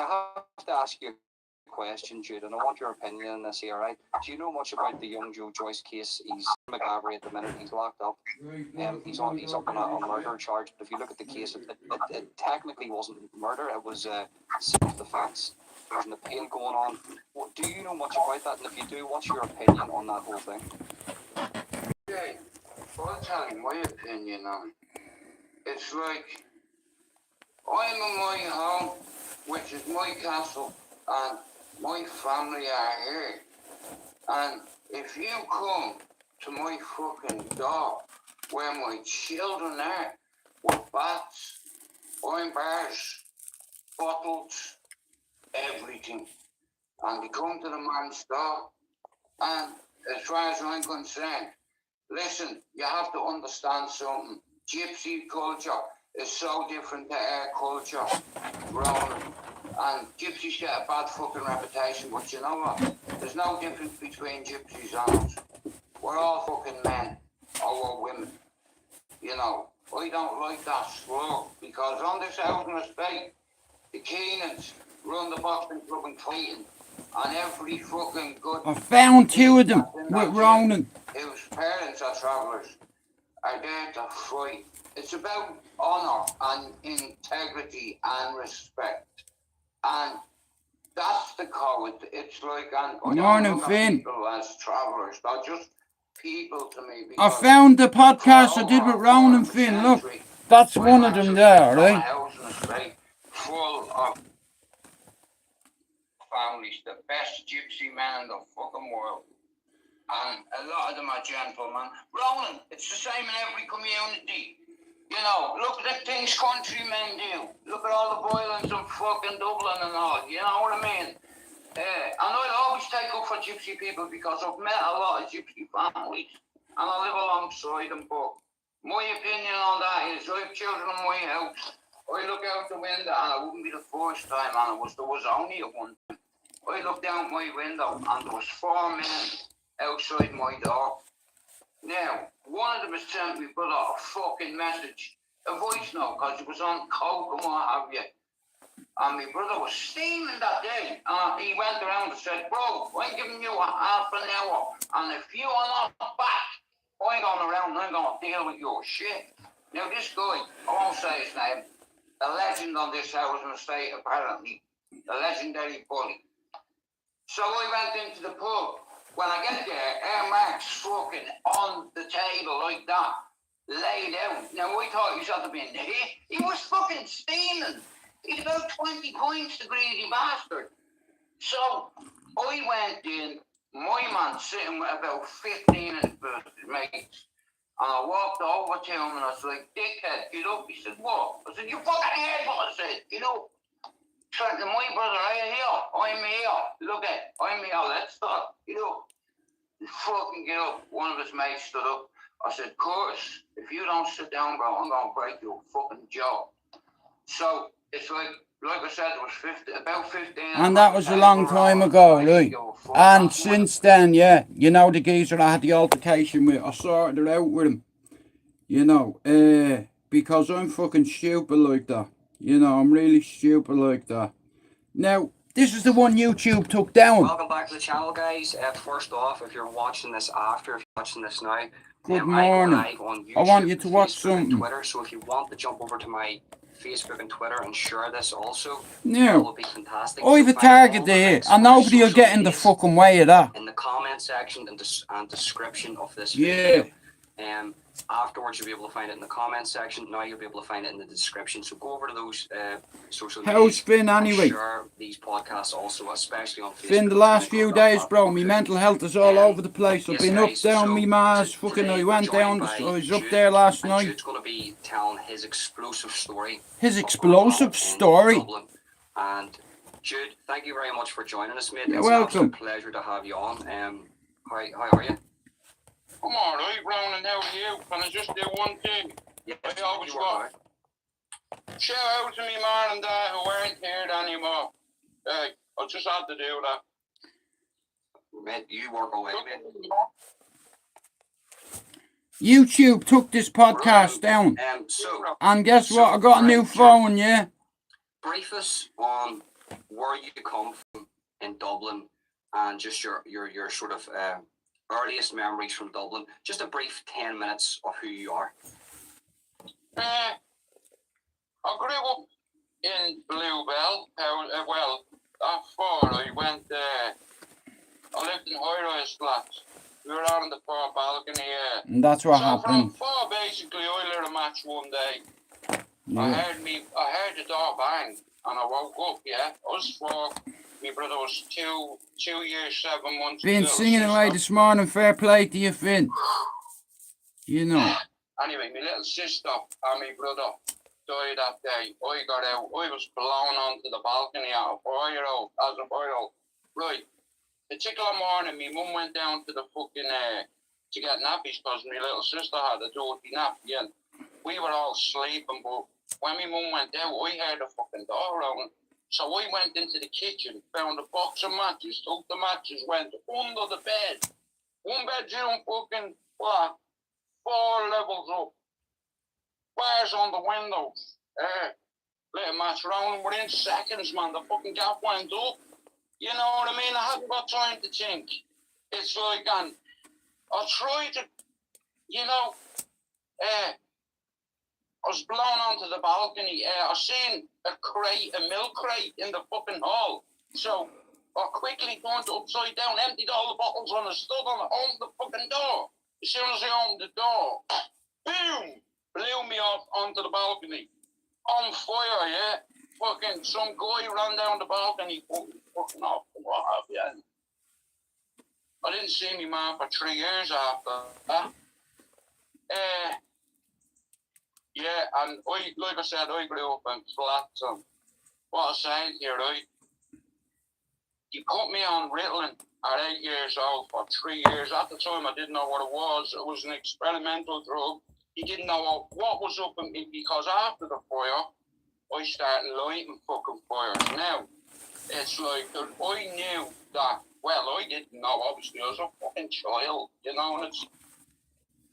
I have to ask you a question, Jude, and I want your opinion on this here, right? Do you know much about the young Joe Joyce case? He's in McGarry at the minute. He's locked up. He's up on a murder charge. But if you look at the case, it technically wasn't murder. It was self-defense. There's an appeal going on. Do you know much about that? And if you do, what's your opinion on that whole thing? Okay, I'll tell you my opinion on it. It's like, I'm in my home, which is my castle, and my family are here. And if you come to my fucking door, where my children are, with bats, iron bars, bottles, everything, and they come to the man's door, and as far as I'm concerned, listen, you have to understand something. Gypsy culture is so different to our culture, Ronan. And gypsies get a bad fucking reputation, but you know what? There's no difference between gypsies and us. We're all fucking men, or we're women. You know, I don't like that slur, because on this housing estate, the Keenans run the boxing club in Clayton, and every fucking good... I found two of them with Ronan. Whose parents are travellers are there to fight. It's about honour and integrity and respect. And that's the code. It's like... Morning, Finn. People as travellers, they're just people to me. I found the podcast I did with Ronan, Finn. Look, that's one of them there, right? Full of families, the best gypsy men in the fucking world. And a lot of them are gentlemen. Ronan, it's the same in every community. You know, look at the things countrymen do. Look at all the violence in fucking Dublin and all. You know what I mean? And I'll always take up for gypsy people because I've met a lot of gypsy families and I live alongside them. But my opinion on that is I have children in my house. I look out the window and it wouldn't be the first time, and there was only a one time. I looked out my window and there was 4 men outside my door. Now, one of them has sent me brother a fucking message, a voice note, because it was on coke and what have you. And my brother was steaming that day. And he went around and said, bro, I'm giving you a half an hour, and if you are not back, I'm going around and I'm going to deal with your shit. Now, this guy, I won't say his name, a legend on this housing estate, apparently, a legendary bully. So I went into the pub. When I get there, Air Max fucking on the table like that, laid out. Now, I thought he was at the bin. He was fucking steaming. He's about 20 points, the greedy bastard. So I went in, my man sitting with about 15 of his mates. And I walked over to him and I was like, dickhead, get up. He said, what? I said, you fucking heard what I said, get up. So my brother, I'm here. Look at, I'm here, let's stop. Get up. Fucking get up. One of his mates stood up. I said, Curtis, if you don't sit down, bro, I'm going to break your fucking jaw. So it's like I said, it was about 15. And that was a long time ago, right? And since then, yeah, you know the geezer I had the altercation with, I sorted it out with him. You know, because I'm fucking stupid like that. You know, I'm really stupid like that. Now, this is the one YouTube took down. Welcome back to the channel, guys. First off, if you're watching this after, if you're watching this now, good morning. I want you to watch something. Twitter, so if you want to jump over to my Facebook and Twitter and share this also, yeah, that would be fantastic. I have a target there, and nobody will get in the fucking way of that. In the comment section and description of this video. Yeah. Afterwards, you'll be able to find it in the comment section. Now you'll be able to find it in the description. So go over to those social media. How's Finn anyway? Share these podcasts also, especially on Facebook. Finn, the last few days, bro, my mental health is all over the place. I've been up, down, me Mars, fucking, I went down, I was up there last night. Jude's going to be telling his explosive story. His explosive story? And Jude, thank you very much for joining us, mate. You're welcome. It's an absolute pleasure to have you on. How are you? I'm alright, Ronan, how are you? Can I just do one thing? Yeah, I always want. Shout out to me mom and dad who aren't here anymore. Hey, I just had to do that. Mate, you work away, mate. YouTube took this podcast down. And guess what? I got a new phone, yeah? Brief us on where you come from in Dublin and just your sort of earliest memories from Dublin. Just a brief 10 minutes of who you are. I grew up in Bluebell. Well, that far I went. I lived in high-rise flats. We were out on the far balcony. And that's what so happened. from far, basically, I lit a match one day. Yeah. I heard the door bang, and I woke up. Yeah, I was 4. My brother was 2 years 7 months. Been singing away this morning. Fair play to you, Finn. You know. Anyway, my little sister and my brother died that day. I got out. I was blown onto the balcony at a 4-year-old, as a 4-year-old. Right. Particular morning, my mum went down to the fucking to get nappies because my little sister had a dirty nappy, and we were all sleeping. But when my mum went out, I heard the fucking door open. So I went into the kitchen, found a box of matches, took the matches, went under the bed. 1 bedroom fucking flat, 4 levels up. Bars on the windows. Lit a match round, within seconds, man, the fucking gap went up. You know what I mean? I haven't got time to think. It's like, and I tried to, you know, I was blown onto the balcony. I seen a milk crate in the fucking hall. So I quickly turned it upside down, emptied all the bottles on the stud on it, opened the fucking door. As soon as I opened the door, boom, blew me off onto the balcony. On fire, yeah. Fucking some guy ran down the balcony, fucking off, what have you. And I didn't see my man for 3 years after that. Yeah, and like I said, I grew up in flats, and what I'm saying here, right? He put me on Ritalin at 8 years old for 3 years. At the time, I didn't know what it was. It was an experimental drug. He didn't know what was up with me, because after the fire, I started lighting fucking fires. Now, it's like, I knew that, well, I didn't know, obviously, I was a fucking child, you know, and it's,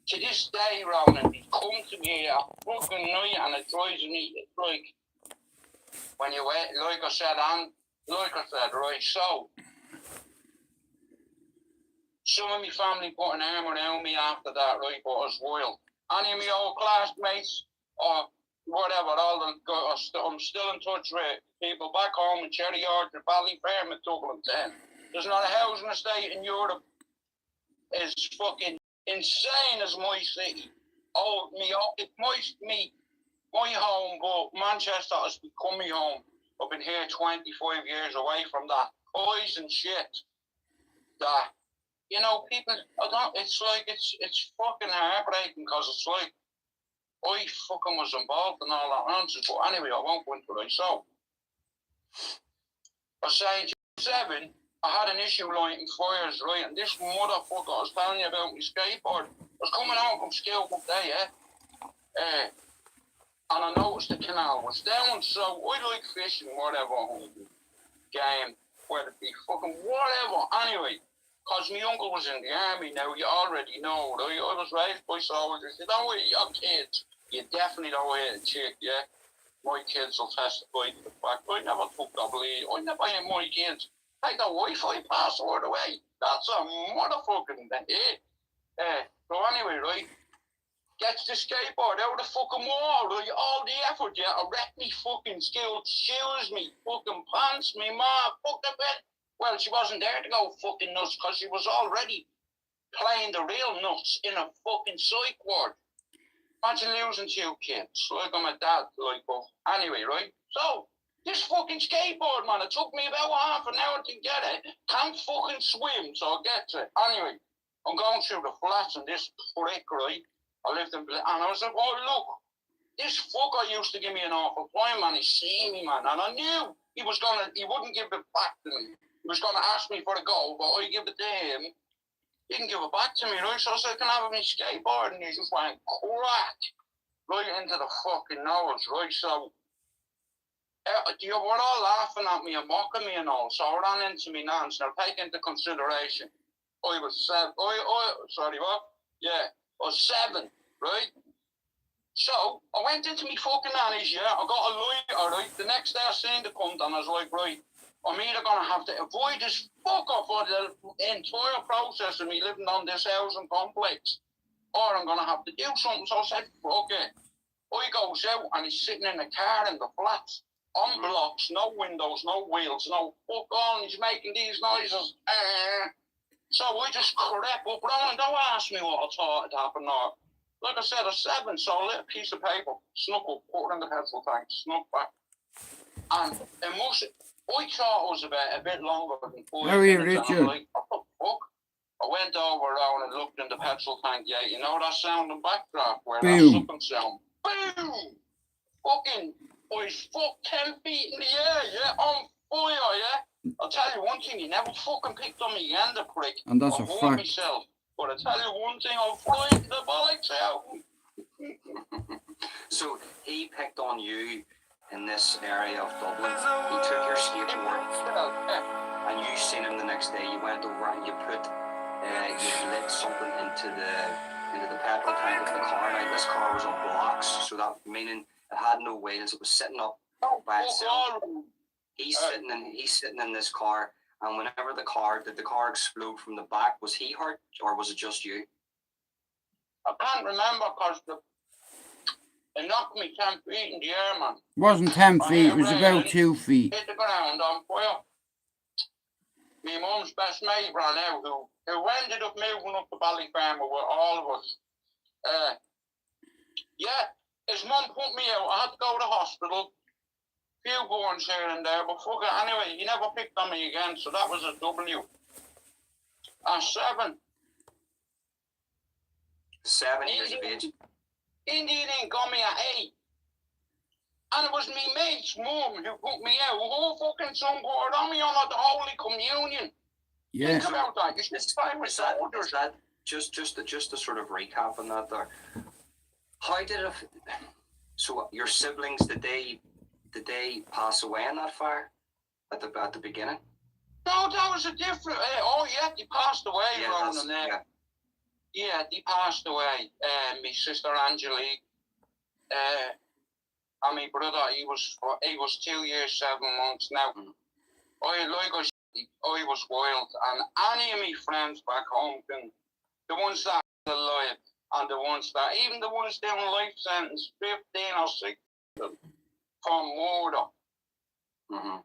to this day, Ronan, he come to me at fucking night, and it drives me, it's like, when you wait, like I said, right, so, some of my family put an arm around me after that, right, but it was wild. Any of my old classmates, or whatever, I'm still in touch with people back home in Cherry Orchard, Ballyfermot, and Dublin 10. There's not a housing estate in Europe as fucking insane as my city. Oh, my home, but Manchester has become my home. I've been here 25 years away from that poison shit. That, you know, people, it's like, it's fucking heartbreaking, because it's like, I fucking was involved in all that nonsense. But anyway, I won't go into it. So, I was saying, 7, I had an issue lighting fires, right? And this motherfucker I was telling you about my skateboard, I was coming home from school one day, and I noticed the canal was down. So, I like fishing, whatever, game, whether it be fucking whatever. Anyway, because my uncle was in the army. Now, you already know, right? I was raised by soldiers. You don't hit your kids. You definitely don't hit a chick, yeah? My kids will testify to the fact. I never took the bleed. I never hit my kids. Take the Wi-Fi password away. That's a motherfucking hit. So anyway, right? Gets the skateboard out of the fucking wall, right? All the effort, yeah? I wrecked me fucking skills, shoes, me fucking pants, me ma, fucking bed. Well, she wasn't there to go fucking nuts, because she was already playing the real nuts in a fucking psych ward. Imagine losing 2 kids, like I'm a dad, like, but anyway, right? So, this fucking skateboard, man, it took me about half an hour to get it. Can't fucking swim, so I get it. Anyway, I'm going through the flats, and this prick, right? I lived in, and I was like, oh, look, this fucker used to give me an awful time, man. He seen me, man, and I knew he wouldn't give it back to me. He was gonna ask me for the goal, but I give it to him. He didn't give it back to me, right? So I said, can I have my skateboard? And he just went crack right into the fucking nose, right? So they were all laughing at me and mocking me and all. So I ran into me nans. Now take into consideration, I was 7. Sorry, what? Yeah, I was 7, right? So I went into me fucking nannies, yeah. I got a lighter, right? The next day I seen the cunt, and I was like, right, I'm either going to have to avoid this fucker for the entire process of me living on this housing complex, or I'm going to have to do something. So I said, fuck it. I goes out and he's sitting in the car in the flats, on blocks, no windows, no wheels, no fuck on. He's making these noises. So I just crept up. Roland, don't ask me what I thought had happened. Or, like I said, a 7, so a little piece of paper, snuck up, put it in the petrol tank, snuck back. And it must. I thought it was a bit longer than 5 How are you, minutes. Richard? And I'm like, what the fuck? I went over around and looked in the petrol tank. Yeah, you know that sound in backdraft where that Boom. sucking sound. Boom! Fucking, I fuck 10 feet in the air, yeah, on fire, yeah. I'll tell you one thing, he never fucking picked on me again, the prick. And that's a I hurt fact. myself. But I tell you one thing, I'll fly into the bollocks out. So he picked on you in this area of Dublin. He took your skate to work, and you seen him the next day. You went over and you put, you lit something into the petrol tank of the car. Now this car was on blocks, so that meaning it had no wheels. It was sitting up by itself. He's sitting in this car, and whenever did the car explode from the back? Was he hurt or was it just you? I can't remember because it knocked me 10 feet in the air, man. It wasn't 10 feet, it was about 2 feet. Hit the ground on fire. My mum's best mate ran out, who ended up moving up to Ballyfermot with all of us. Yeah, his mum put me out. I had to go to the hospital. Few burns here and there, but fuck it. Anyway, he never picked on me again, so that was a W. 7. 7 years of age. Indian got me at 8. And it was me mate's mum who put me out. Who fucking son put it on me on the Holy Communion? Yeah. Think about that. You should find with soldiers. Just to sort of recap on that there. How did it? So your siblings, did they pass away in that fire at the beginning? No, that was a different. Oh yeah, they passed away. Yeah, yeah, they passed away. My sister Angelique, and my brother, he was 2 years 7 months now. I was wild, and any of my friends back home, the ones that are alive, and the ones that, even the ones doing life sentence, 15 or 16 for murder.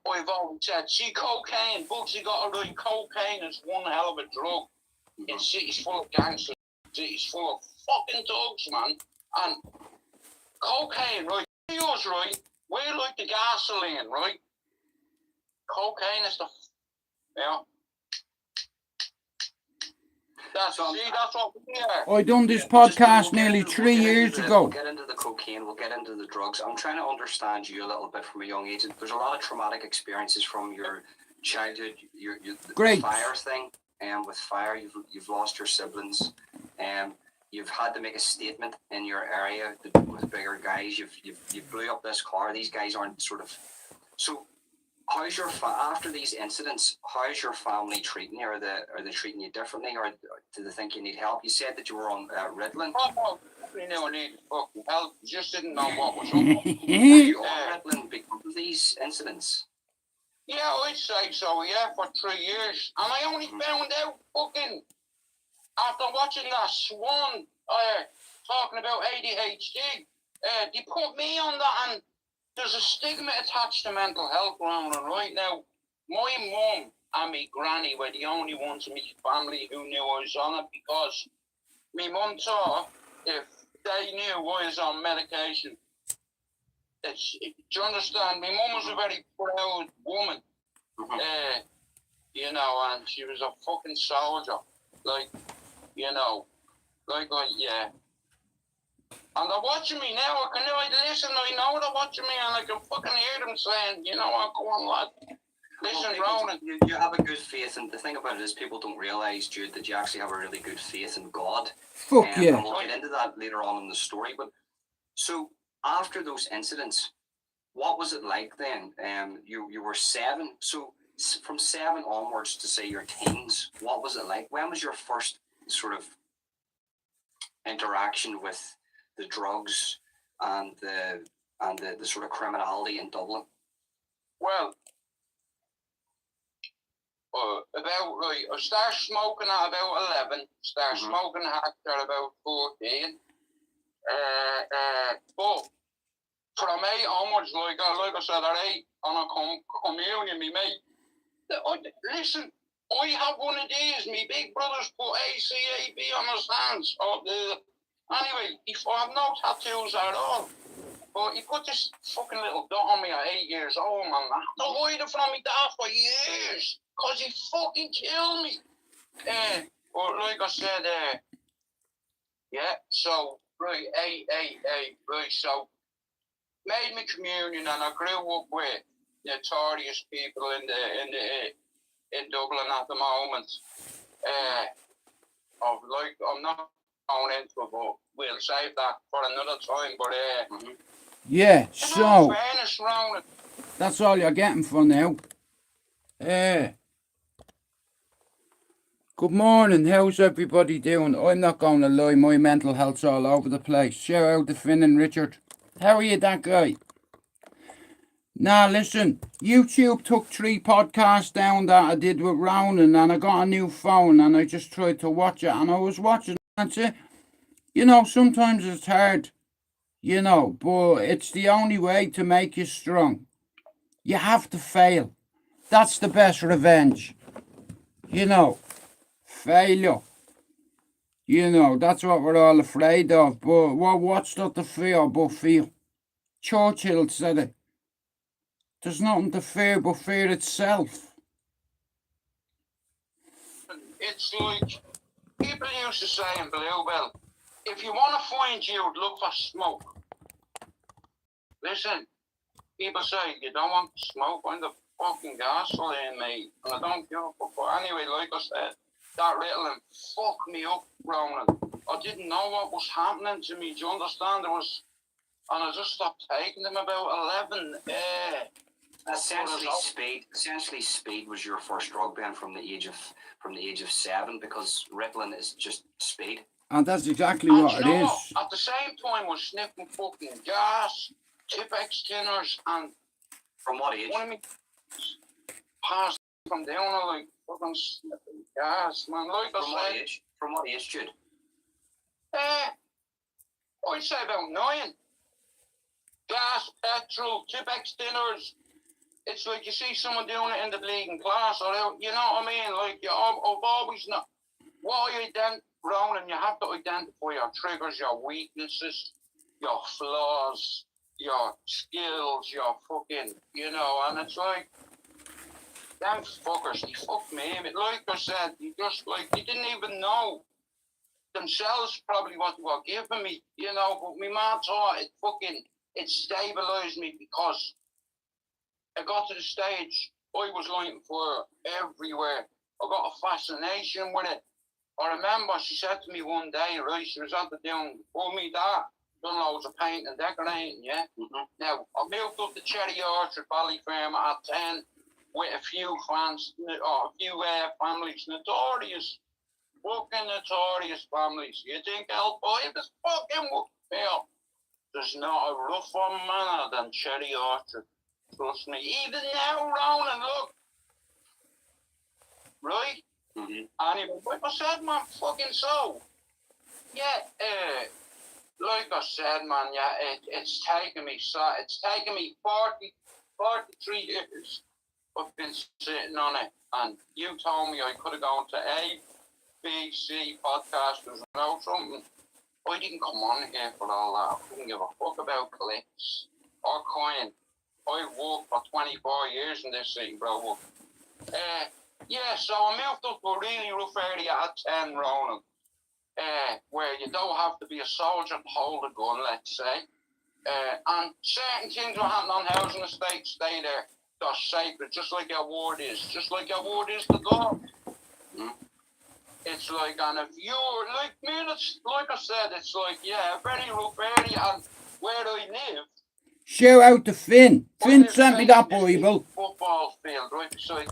I've always said, see, cocaine, Bugsy got it right, cocaine is one hell of a drug. In cities full of gangsters, cities full of fucking thugs, man. And cocaine, right, yours, right, we're like the gasoline, right? Cocaine is yeah. That's what we are. I done this podcast nearly 3 years ago. We'll get into the cocaine, we'll get into the drugs. I'm trying to understand you a little bit from a young age. There's a lot of traumatic experiences from your childhood, the fire thing. And with fire, you've lost your siblings. You've had to make a statement in your area with bigger guys. You blew up this car. These guys aren't sort of. So, how's your after these incidents? How's your family treating you? Are they treating you differently, or do they think you need help? You said that you were on Ritalin. Oh, we never needed fucking help. Just didn't know what was up. Were you on Ritalin because of these incidents? Yeah, I'd say so, yeah, for 3 years. And I only found out fucking after watching that Swan talking about ADHD. They put me on that, and there's a stigma attached to mental health around it right now. My mum and my granny were the only ones in my family who knew I was on it, because my mum thought if they knew I was on medication. Do you understand? My mum was a very proud woman, you know, and she was a fucking soldier, yeah. And they're watching me now. I listen. I know they're watching me, and I can fucking hear them saying, you know what, go on, lad. Listen, Ronan. You have a good faith, and the thing about it is people don't realise, Jude, that you actually have a really good faith in God. Fuck yeah. And we'll get into that later on in the story. But so after those incidents, what was it like then? You were 7. So from 7 onwards to say your teens, what was it like? When was your first sort of interaction with the drugs and the sort of criminality in Dublin? Well, about, right, I started smoking at about 11, started smoking hash at about 14. But from 8 onwards, like I said, at 8 on a communion, me mate. Listen, I have one of these. Me big brother's put ACAB on his hands. Anyway, I have no tattoos at all. But he put this fucking little dot on me at 8 years old, man. I had to hide it from me dad for years. Because he fucking killed me. But like I said, yeah, so, right, right, so, made me communion and I grew up with notorious people in Dublin at the moment. I'm not going into it, but we'll save that for another time. But yeah, so fairness, Ronan, that's all you're getting for now. Good morning, how's everybody doing? I'm not going to lie, my mental health's all over the place. Shout out to Finn and Richard. How are you, that guy? Now listen, YouTube took 3 podcasts down that I did with Ronan, and I got a new phone and I just tried to watch it, and I was watching it and say, you know, sometimes it's hard, you know, but it's the only way to make you strong. You have to fail. That's the best revenge. You know, failure. You know, that's what we're all afraid of, but what's not to fear but fear? Churchill said it. There's nothing to fear but fear itself. it's like people used to say in Bluebell, if you want to find youth, look for smoke. Listen, people say you don't want smoke on the fucking gasoline, mate. And I don't give a fuck. But anyway, like I said, that Ritalin fucked me up, Ronan. I didn't know what was happening to me. Do you understand? And I just stopped taking them about 11. Essentially, speed was your first drug, Ben, from the age of 7, because Ritalin is just speed. And that's exactly what it is. What? At the same time, I was sniffing fucking gas, Tipex tinners, and from what age? When I mean, passed from down, I like fucking sniffing gas, man. Like from what age? From what age, Jude? I'd say about 9. Gas, petrol, Tipex dinners. It's like you see someone doing it in the bleeding class, or you know what I mean? Like I've always not. What I Ronan, you have to identify your triggers, your weaknesses, your flaws, your skills, your fucking, you know. And it's like, them fuckers, they fucked me. Like I said, they didn't even know themselves probably what they were giving me, you know. But my mom thought it stabilised me, because I got to the stage I was looking for everywhere. I got a fascination with it. I remember she said to me one day, right, she was at the doing for me dad, done loads of painting and decorating, yeah. Now I moved up to Cherry Orchard Valley Farm at 10 with a few fans, or a few families, notorious families. You think 𝕘𝕠𝕠𝕟 is fucking well, there's not a rougher manner than Cherry Orchard. Trust me. Even now, Ronan, look. Right? Anyway, like I said, man, fucking so. Yeah, like I said, man, yeah, it's taken me 43 years. I've been sitting on it, and you told me I could have gone to A, B, C podcasters and know something. I didn't come on here for all that. I couldn't give a fuck about clicks or coin. I worked for 24 years in this city, bro. Yeah, so I moved up to a really rough area at 10, Ronan, where you don't have to be a soldier to hold a gun, let's say. And certain things will happen on housing estates, stay there. They're sacred, just like your word is. Just like your word is to God. It's like, and if you're like me, it's like I said, it's like, yeah, a very rough area, and where I live. Shout out to Finn. Finn sent me that Bible. Football field right beside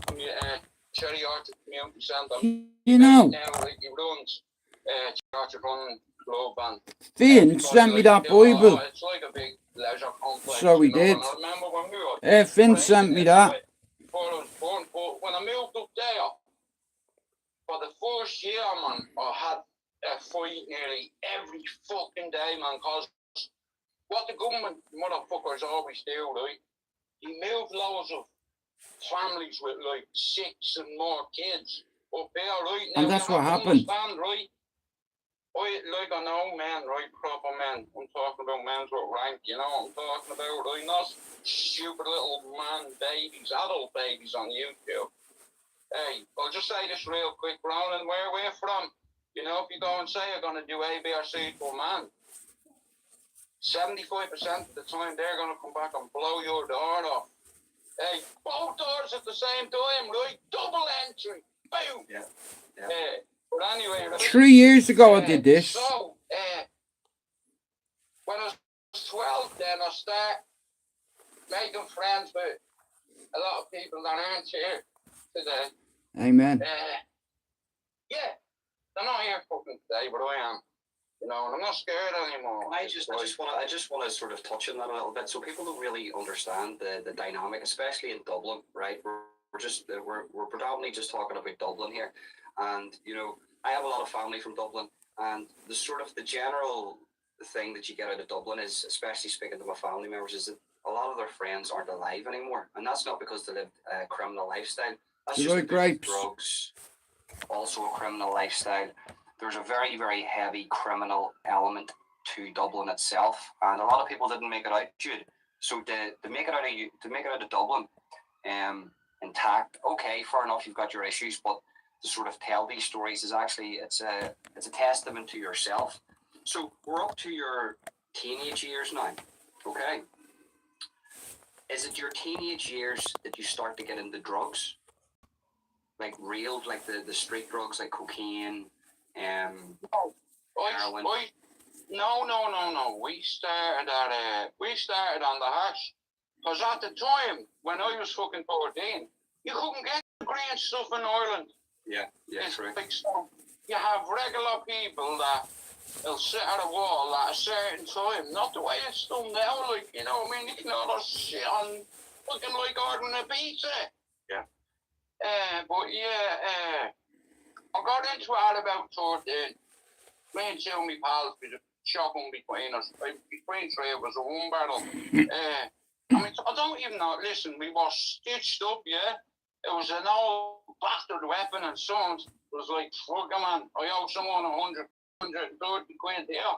Cherry Orchard Community Centre. You know. Now, like, he runs Cherry Orchard Running Club, and Finn sent me that Bible. It's like a big leisure complex. So he did. I remember when we were Finn sent me that. before I was born. But when I moved up there, for the first year, man, I had a fight nearly every fucking day, man, because what the government motherfuckers always do, right? You move loads of families with like 6 and more kids up there, right? Now, And that's what happened. Understand, right? I know men, right? Proper men. I'm talking about men with rank, you know what I'm talking about, right? Not stupid little man babies, adult babies on YouTube. Hey, I'll just say this real quick, Roland, where we're from. You know, if you go and say you're going to do A, B, or C to a man, 75% of the time they're going to come back and blow your door off. Hey, both doors at the same time, right? Double entry. Boom. Yeah. But anyway, right? 3 years ago I did this. So, when I was 12, then I started making friends with a lot of people that aren't here today. Amen. Yeah, they're not here fucking today, but I am. You know, and I'm not scared anymore. I just want to sort of touch on that a little bit, so people don't really understand the dynamic, especially in Dublin, right? We're predominantly just talking about Dublin here, and you know, I have a lot of family from Dublin, and the sort of the general thing that you get out of Dublin is, especially speaking to my family members, is that a lot of their friends aren't alive anymore, and that's not because they live a criminal lifestyle. That's just like grapes. Drugs, also a criminal lifestyle. There's a very, very heavy criminal element to Dublin itself, and a lot of people didn't make it out, Jude. So to make it out of Dublin, intact, okay, fair enough, you've got your issues, but to sort of tell these stories is actually it's a testament to yourself. So we're up to your teenage years now, okay? Is it your teenage years that you start to get into drugs, like the street drugs like cocaine? No. We started on the hash. Because at the time, when I was fucking 14, you couldn't get the green stuff in Ireland. Yeah, true. Like, so you have regular people that will sit at a wall at a certain time. Not the way it's done now, like, you know what I mean? You can all that shit on fucking like ordering a pizza. Yeah. I got into it at about 13. Me and two of my pals, we just shocking between us. Between three of us, a one battle. I don't even know. Listen, we were stitched up, yeah? It was an old bastard weapon, and someone was like, fuck man, I owe someone 130 quid here.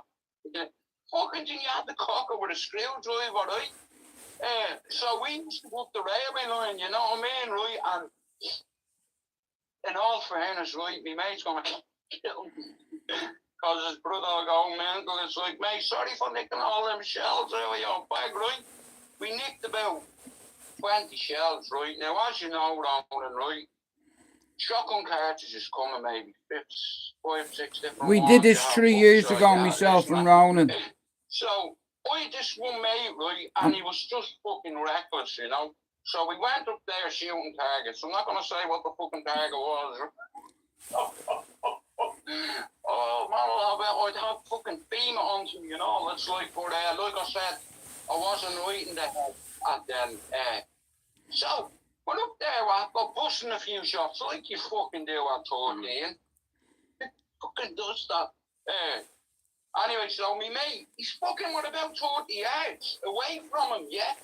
The fucking thing, you had to cock it with a screwdriver, right? So we used to go up the railway line, you know what I mean, right? And in all fairness, right, my mate's gonna kill me. Because his brother will go mental. It's like, mate, sorry for nicking all them shells out of your bag, right? We nicked about 20 shells, right? Now, as you know, Ronan, right, shotgun cartridges come in maybe 5, 6 different We did this 3 years ago, myself and Ronan. So, I had this one mate, right, and he was just fucking reckless, you know? So we went up there shooting targets. I'm not going to say what the fucking target was. Oh, man, I'd have fucking beam onto me, you know? It's like, but like I said, I wasn't right in the head at them. So, went up there, I got busting a few shots, like you fucking do at 13. It fucking does that. Anyway, so me mate, he's fucking with about 30 yards away from him, yeah?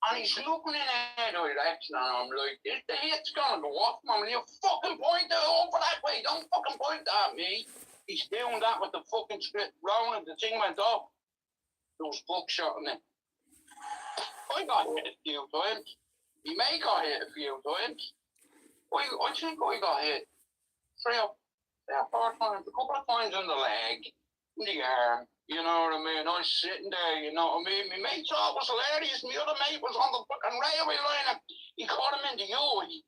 And he's looking in our direction, and I'm like, the hit's gonna go off, man. You fucking point it over that way. Don't fucking point at me. He's doing that with the fucking script rolling. The thing went off. There was buckshot in it. I got hit a few times. He may got hit a few times. I think I got hit 3 or 4 times. A couple of times in the leg, in the arm. You know what I mean? I was sitting there, you know what I mean? My mate thought it was hilarious. My other mate was on the fucking railway line and he caught him in the eye.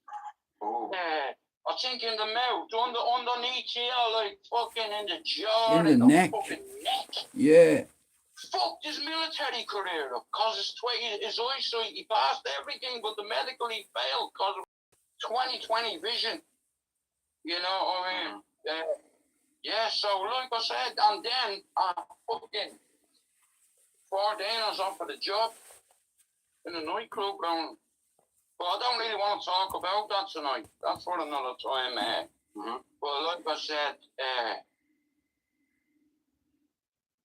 Oh. I think in the mouth, underneath here, like fucking in the jaw. In the neck. Fucking neck. Yeah. Fucked his military career up because his eyesight, he passed everything, but the medical he failed because of 20/20 vision. You know what I mean? Yeah, so like I said, and then fucking 14 I was on for the job in a nightclub round. But I don't really want to talk about that tonight. That's for another time. But like I said,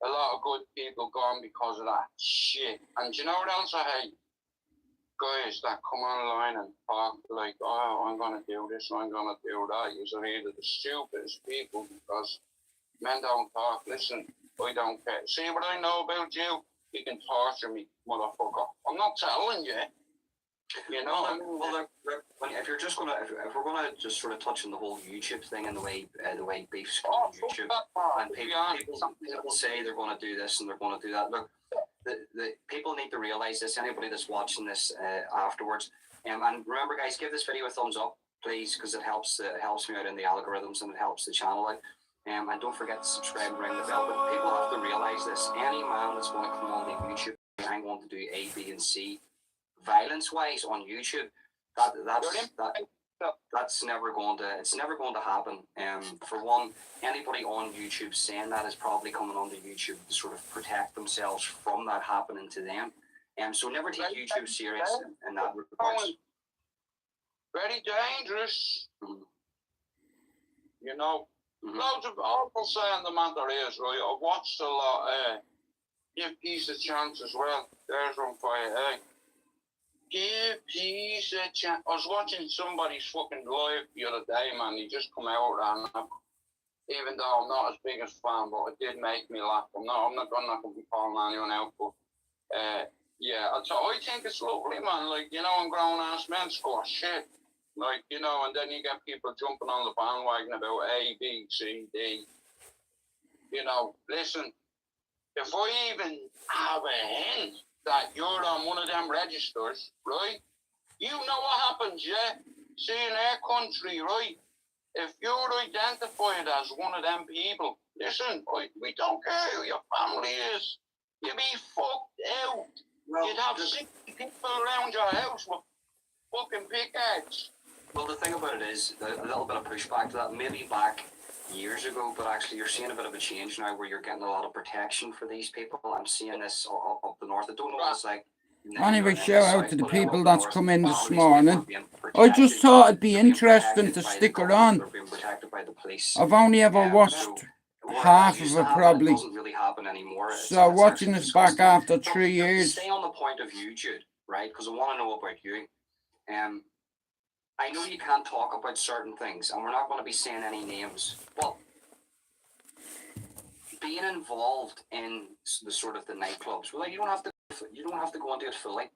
a lot of good people gone because of that shit. And do you know what else I hate? Guys that come online and talk like, oh, I'm going to do this, I'm going to do that. You're either the stupidest people because men don't talk. Listen, I don't care. See what I know about you? You can torture me, motherfucker. I'm not telling you. You know? Well, look, if you're just gonna, if we're gonna just sort of touch on the whole YouTube thing and the way beef's on YouTube, and people say they're going to do this and they're going to do that. Look, the people need to realize this. Anybody that's watching this afterwards, and remember, guys, give this video a thumbs up, please, because it helps me out in the algorithms and it helps the channel out. And don't forget to subscribe and ring the bell. But people have to realize this: any man that's going to come on the YouTube, I'm going to do A, B, and C. Violence-wise on YouTube, that's never going to happen. For one, anybody on YouTube saying that is probably coming onto YouTube to sort of protect themselves from that happening to them. So never take YouTube serious in that regard. Very dangerous. You know, loads of awful saying the matter is, right? I've watched a lot. Give peace a chance as well. There's one for you, eh? Give peace a chance. I was watching somebody's fucking live the other day, man. He just come out and even though I'm not as big a fan, but it did make me laugh. I'm not gonna be calling anyone out, but yeah, I think it's lovely, man. Like, you know, when grown ass men score shit. Like, you know, and then you get people jumping on the bandwagon about A, B, C, D. You know, listen, if I even have a hint that you're on one of them registers, right? You know what happens, yeah? See, in our country, right? If you're identified as one of them people, listen, we don't care who your family is. You'd be fucked out. Well, you'd have 60 people around your house with fucking pickaxe. Well, the thing about it is, a little bit of pushback to that, maybe back years ago, but actually you're seeing a bit of a change now where you're getting a lot of protection for these people. I'm seeing this up the north. I don't know what it's like. Anyway, shout out to the people that's come in this morning. I just thought it'd be interesting to stick around. I've only ever watched half of it probably. So watching this back after 3 years. Stay on the point of view, Jude, right? Because I want to know about you. I know you can't talk about certain things, and we're not going to be saying any names, but being involved in the sort of the nightclubs, well, you don't have to go into it fully,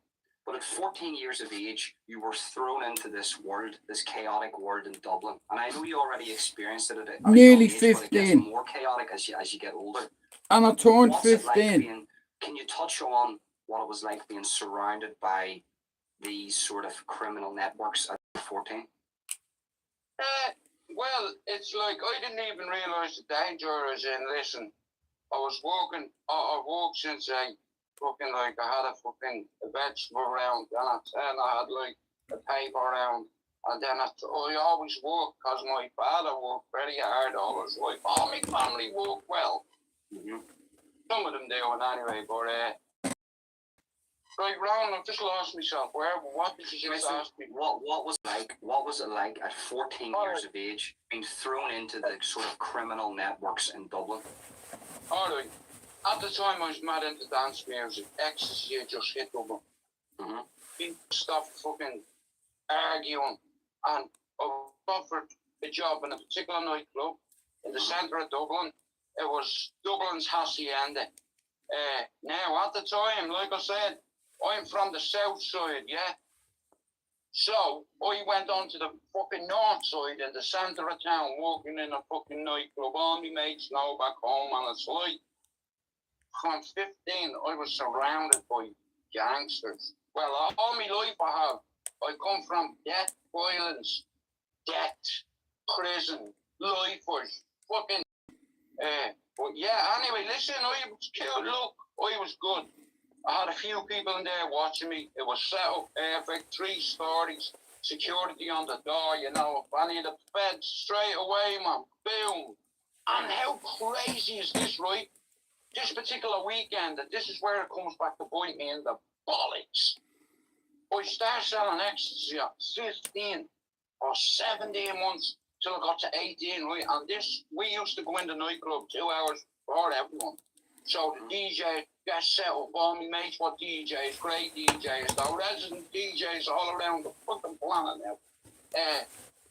but at 14 years of age, you were thrown into this world, this chaotic world in Dublin, and I know you already experienced it at nearly age, 15. but it gets more chaotic as you get older. And I turned What's 15. It like being, can you touch on what it was like being surrounded by these sort of criminal networks at 14? Well, it's like I didn't even realise the danger is in. Listen, I was walking. I walked since I had a vegetable around, and I had like a paper around, and then I always walked because my father worked very hard all his life. All my family worked well. Some of them do it anyway, but right, Ron, I've just lost myself. What did you just ask me? What was it like at 14 years of age being thrown into the sort of criminal networks in Dublin? Alright. At the time I was mad into dance music. Ecstasy had just hit Dublin. People stopped fucking arguing, and I was offered a job in a particular nightclub in the centre of Dublin. It was Dublin's Hacienda. Now, at the time, like I said, I'm from the south side, yeah? So, I went on to the fucking north side in the centre of town, working in a fucking nightclub. All my mates know back home, and it's like, from 15, I was surrounded by gangsters. Well, all my life I come from death, violence, death, prison, lifers, fucking, but yeah, anyway, listen, I was cute, look, I was good. I had a few people in there watching me. It was set up perfect, 3 stories, security on the door, you know, if any of the feds straight away, man, boom. And how crazy is this, right? This particular weekend, and this is where it comes back to bite me in the bollocks. I started selling ecstasy at 15 or 17 months till I got to 18, right? And we used to go in the nightclub 2 hours before everyone. So the DJ gets set up, all my mates were DJs, great DJs, the resident DJs all around the fucking planet now.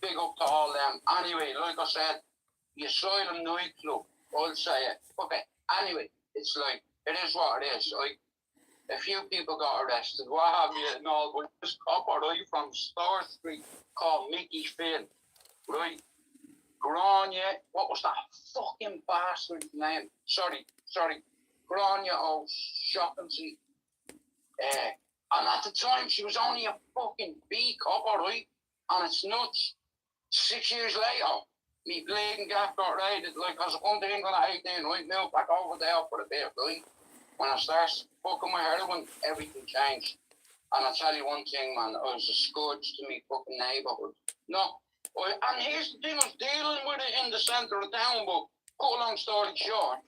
Big up to all them. Anyway, like I said, the Asylum nightclub, I'll say it. Okay, anyway, it's like, it is what it is. Like, a few people got arrested, what have you, and all, but this copper, right, from Star Street called Mickey Finn, right? Grania, what was that fucking bastard's name? Sorry, Grania O'Shaughnessy. And at the time, she was only a fucking B copper, right? And it's nuts. 6 years later, me bleeding gaff got raided, like, I was going to England at 18, right? Moved back over there for a bit, right? When I started fucking with heroin, everything changed. And I tell you one thing, man, I was a scourge to me fucking neighbourhood. No, and here's the thing, I was dealing with it in the centre of town, but cut a long story short,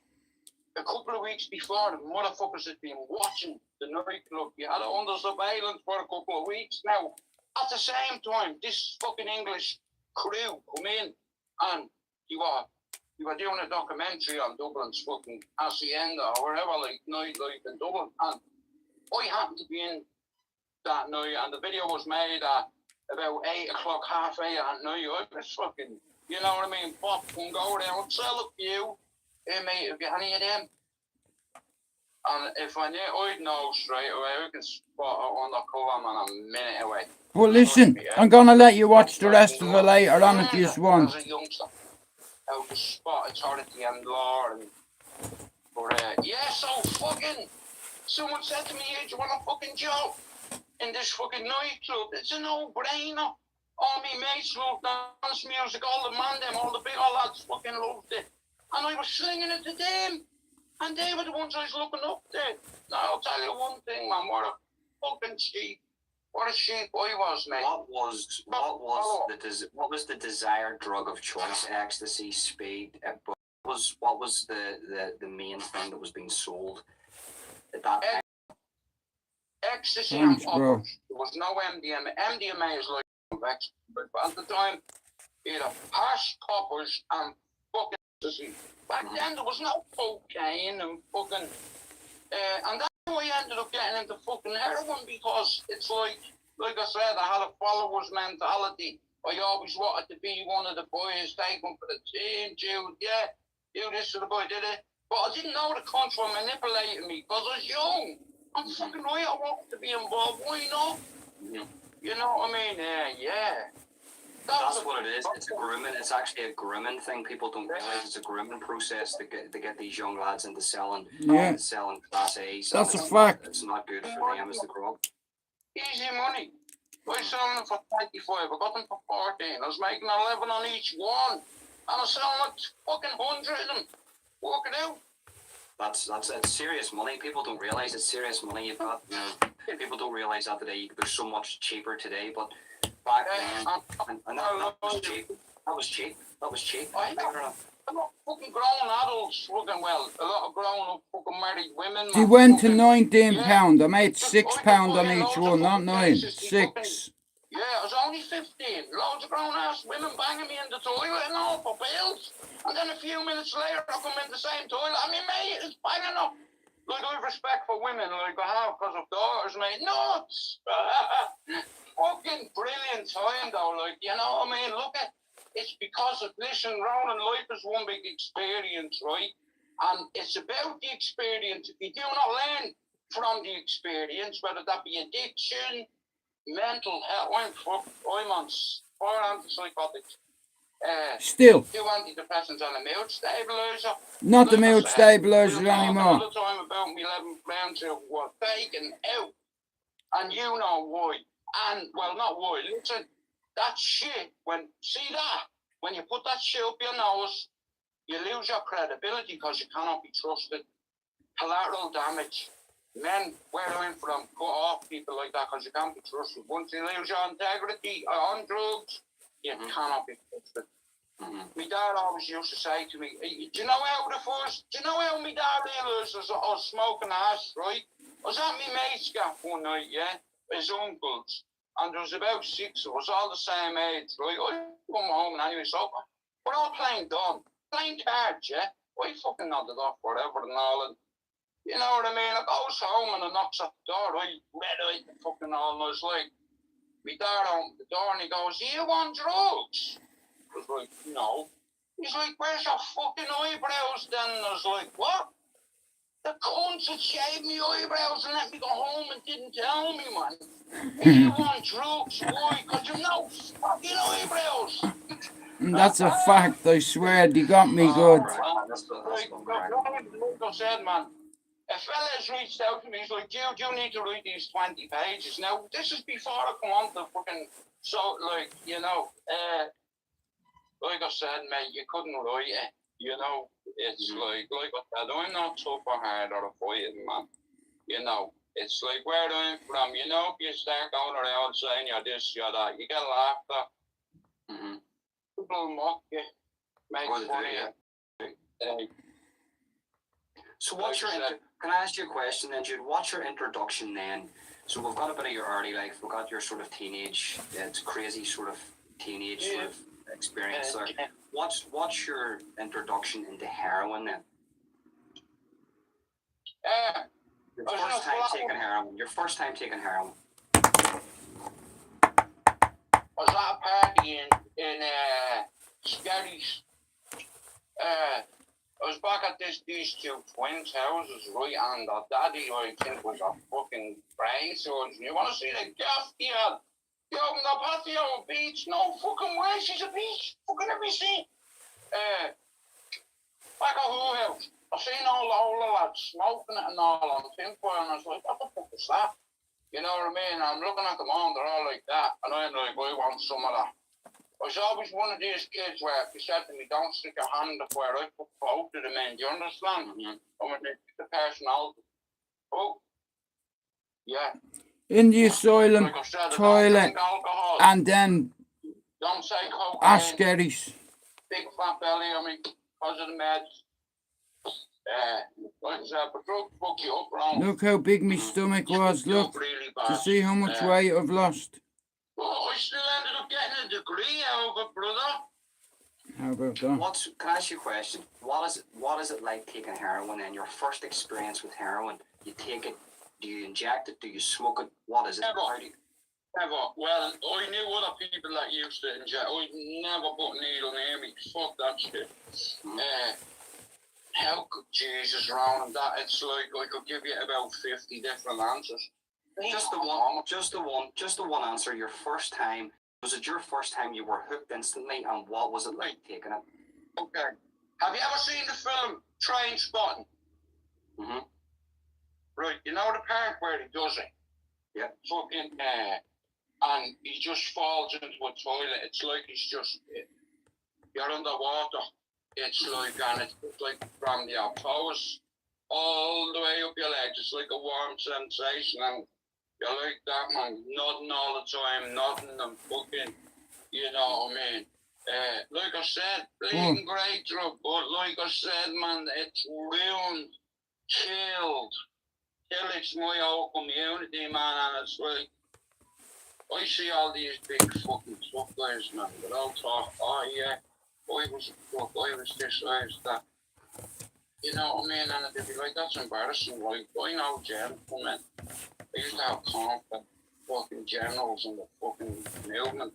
a couple of weeks before, the motherfuckers had been watching the nightclub. You had it under surveillance for a couple of weeks. Now, at the same time, this fucking English crew come in and you were doing a documentary on Dublin's fucking Hacienda or wherever, like nightlife in Dublin. And I happened to be in that night, and the video was made at about 8 o'clock, half 8 at night. I was fucking, you know what I mean? Pop and go down, sell a few. Hey mate, have you any of them? And if I knew, I'd know straight away. We can spot it on the cover, man, a minute away. Well, listen, I'm gonna let you watch the rest of it later on if you want. As a youngster, out the spot, it's hard at the end law. But yeah, so fucking, someone said to me, hey, do you want a fucking job in this fucking nightclub? It's a no-brainer. All me mates love dance music, all the man them, all the big old lads fucking loved it. And I was slinging it to them. And they were the ones I was looking up to. Now, I'll tell you one thing, man, what a fucking sheep. What a sheep I was, mate. What was the desired drug of choice? Ecstasy, speed. What was the main thing that was being sold at that time? Ecstasy and poppers. There was no MDMA. MDMA is like but at the time, you know, hash, poppers, and fucking ecstasy. Back then, there was no cocaine and fucking. And that's how I ended up getting into fucking heroin, because it's like I said, I had a follower's mentality. I always wanted to be one of the boys, take one for the team, Jude, yeah, do this to the boy, did it. But I didn't know the cunts were manipulating me because I was young. I'm fucking right, I wanted to be involved, why not? Yeah. You know what I mean? Yeah. That's what it is. It's a grooming. It's actually a grooming thing. People don't realize it's a grooming process to get these young lads into selling. Yeah. Selling Class A's. That's a fact. It's not good for them as the grow. Easy money. I was selling them for 25. I got them for 14. I was making 11 on each one, and I was selling like fucking 100 of them. Work it out. It's serious money. People don't realize it's serious money. You've got, you know, people don't realize that today. They're so much cheaper today, but back then, and that was cheap. That was cheap. I know. A lot of fucking grown adults fucking well. A lot of grown up fucking married women. He went to £19. I made £6 on each one, not 9. 6. Yeah, I was only 15. Loads of grown ass women banging me in the toilet and all for bills. And then a few minutes later, I come in the same toilet. I mean, mate, it's banging up. Like, I have respect for women, like I have, because of daughters, mate. Nuts! Fucking brilliant time, though. Like, you know what I mean? Look at, it's because of, listen, Ronan, life is one big experience, right? And it's about the experience. If you do not learn from the experience, whether that be addiction, mental health, I'm on 4 antipsychotics. Still. 2 antidepressants and a mood stabilizer. Not the mood stabilizer anymore. All the time about me 11 pounds who were taken out. And you know why. And, well, not why. Listen, that shit, when you put that shit up your nose, you lose your credibility because you cannot be trusted. Collateral damage. Men, where I'm from, cut off people like that because you can't be trusted. Once you lose your integrity on drugs, you cannot be trusted. My dad always used to say to me, do you know how my dad realised I was smoking ash, right? I was at my mate's gaff one night, yeah? his uncles, and there was about 6 of us, all the same age, right? I come home and anyway, so we're all playing cards, yeah? I fucking nodded off forever and all, and you know what I mean? I goes home and I knocks at the door, right? Red-eyed and fucking all, and I was like, my dad opened the door and he goes, "You want drugs?" I was like, "No." He's like, "Where's your fucking eyebrows then?" And I was like, "What?" The cunt had shaved me eyebrows and let me go home and didn't tell me, man. And you want drugs? Why? Because you know fucking eyebrows. That's a fact, I swear, they got me good. Like I said, man, a fella's reached out to me, he's like, "Dude, you need to read these 20 pages." Now, this is before I come on to fucking, so, like, you know, like I said, mate, you couldn't write it. You know, it's like I said, I'm not tough or hard or a fighting man. You know, it's like where I'm from, you know, if you start going around saying you're this, you're that, you get laughed at. Mm-hmm. People mock you, make fun of you. So what's your, can I ask you a question then, Jude? What's your introduction then? So we've got a bit of your early life, we've got your sort of teenage, it's crazy sort of teenage sort of experience there. What's your introduction into heroin then? Your first time taking heroin. Your first time taking heroin. I was at a party in Skerries. I was back at these two twins' houses, right, and their daddy, I think, was a fucking brain surgeon. You want to see the gaff he had? He opened the patio beach. No fucking way, she's a beach. Fucking let me see. Back at her house. I seen all the older lads smoking it and all on tinfoil, and I was like, what the fuck is that? You know what I mean? I'm looking at them all, they're all like that, and I'm like, I want some of that. I was always one of these kids where if you said to me, "Don't stick your hand up where I put both of them in," do you understand? Mm-hmm. I mean, the personality. Oh, yeah. In the asylum, like said, toilet, and then don't say cocaine. Ascaris. Big fat belly, I mean, because of the meds. Like I said, but drugs fuck you up, wrong. Look how big my stomach was, look. Really To see how much weight I've lost. Well, I still ended up getting a degree out of it, brother. How about that? Can I ask you a question? What is it like taking heroin and your first experience with heroin? You take it, do you inject it, do you smoke it? What is it? Never. Well, I knew other people that used to inject. I never put a needle near me. Fuck that shit. How could Jesus round that? It's like I could give you about 50 different answers. Just the one answer. Your first time. Was it your first time you were hooked instantly, and what was it like taking it? Okay. Have you ever seen the film Train Spotting? Mm-hmm. Right, you know the part where he does it? Yeah. Fucking, and he just falls into a toilet. It's like he's just, you're underwater. It's like, and it's like from your toes all the way up your legs. It's like a warm sensation, and you're like that, man, nodding all the time, nodding and fucking, you know what I mean? Like I said, bleeding great drug, but like I said, man, it's ruined, killed it's my whole community, man, and it's like, I see all these big fucking tough guys, man, that all talk, "Oh yeah, I was this, I was that." You know what I mean? And they'd be like, "That's embarrassing." Like, I know gentlemen. I used to have conflict fucking generals in the fucking movement.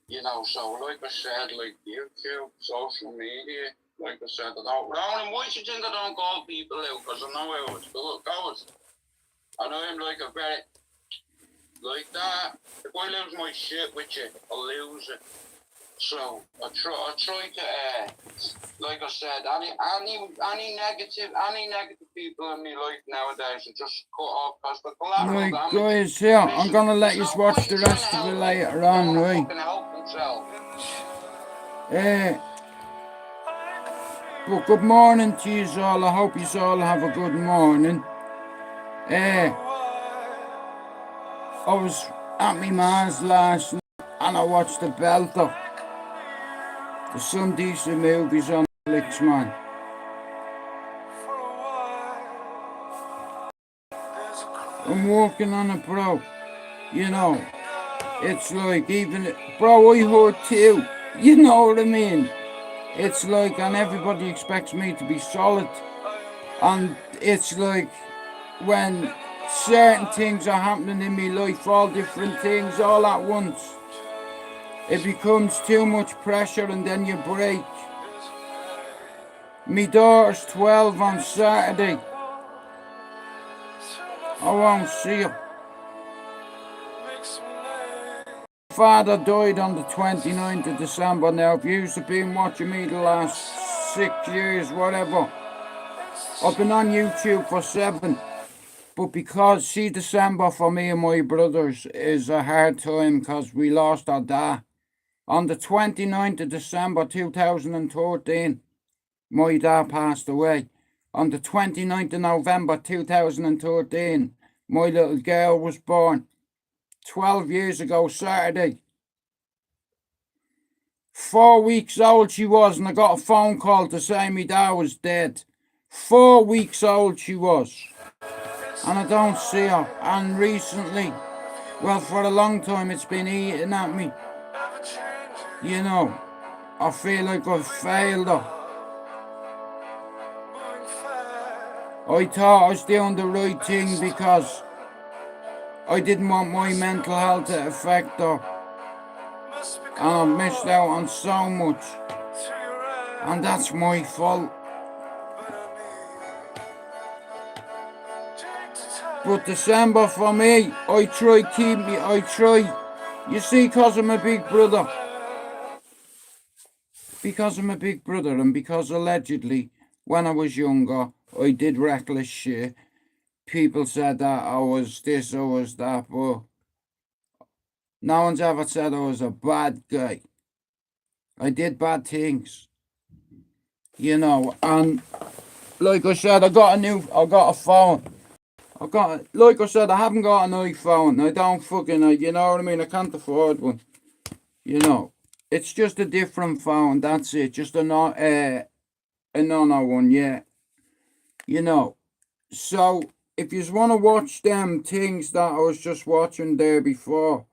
You know, so like I said, like YouTube, social media, like I said, I don't, Ronan, why do you think I don't call people out? Because I know how it goes. I know I'm like a very, like that. If I lose my shit with you, I'll lose it. So I try to, like I said, any negative people in my life nowadays are just cut off because the collateral Right, damage. guys, yeah, I'm gonna let you watch the rest of it later on, right? Well, good morning to you all. I hope you all have a good morning. I was at my ma's last night and I watched the Belter. There's some decent movies on Netflix, man. I'm working on it, bro. You know, it's like even, bro, I hurt too. You know what I mean? It's like, and everybody expects me to be solid. And it's like, when certain things are happening in my life, all different things all at once, it becomes too much pressure and then you break. My daughter's 12 on Saturday. I won't see her. Father died on the 29th of December. Now, if you've been watching me the last 6 years, whatever, I've been on YouTube for 7. But because, see, December for me and my brothers is a hard time because we lost our dad. On the 29th of December 2013, my dad passed away. On the 29th of November 2013, my little girl was born. 12 years ago Saturday. 4 weeks old she was, and I got a phone call to say my dad was dead. 4 weeks old she was. And I don't see her. And recently, well, for a long time, it's been eating at me. You know, I feel like I've failed her. I thought I was doing the right thing because I didn't want my mental health to affect her. And I've missed out on so much. And that's my fault. But December for me, I try. You see, because I'm a big brother. Because I'm a big brother and because allegedly, when I was younger, I did reckless shit. People said that I was this, I was that, but no one's ever said I was a bad guy. I did bad things. You know, and like I said, I got a phone. Like I said, I haven't got an iPhone. I don't fucking, you know what I mean? I can't afford one. You know, it's just a different phone. That's it. Just a nano one, yeah. You know, so if you want to watch them things that I was just watching there before,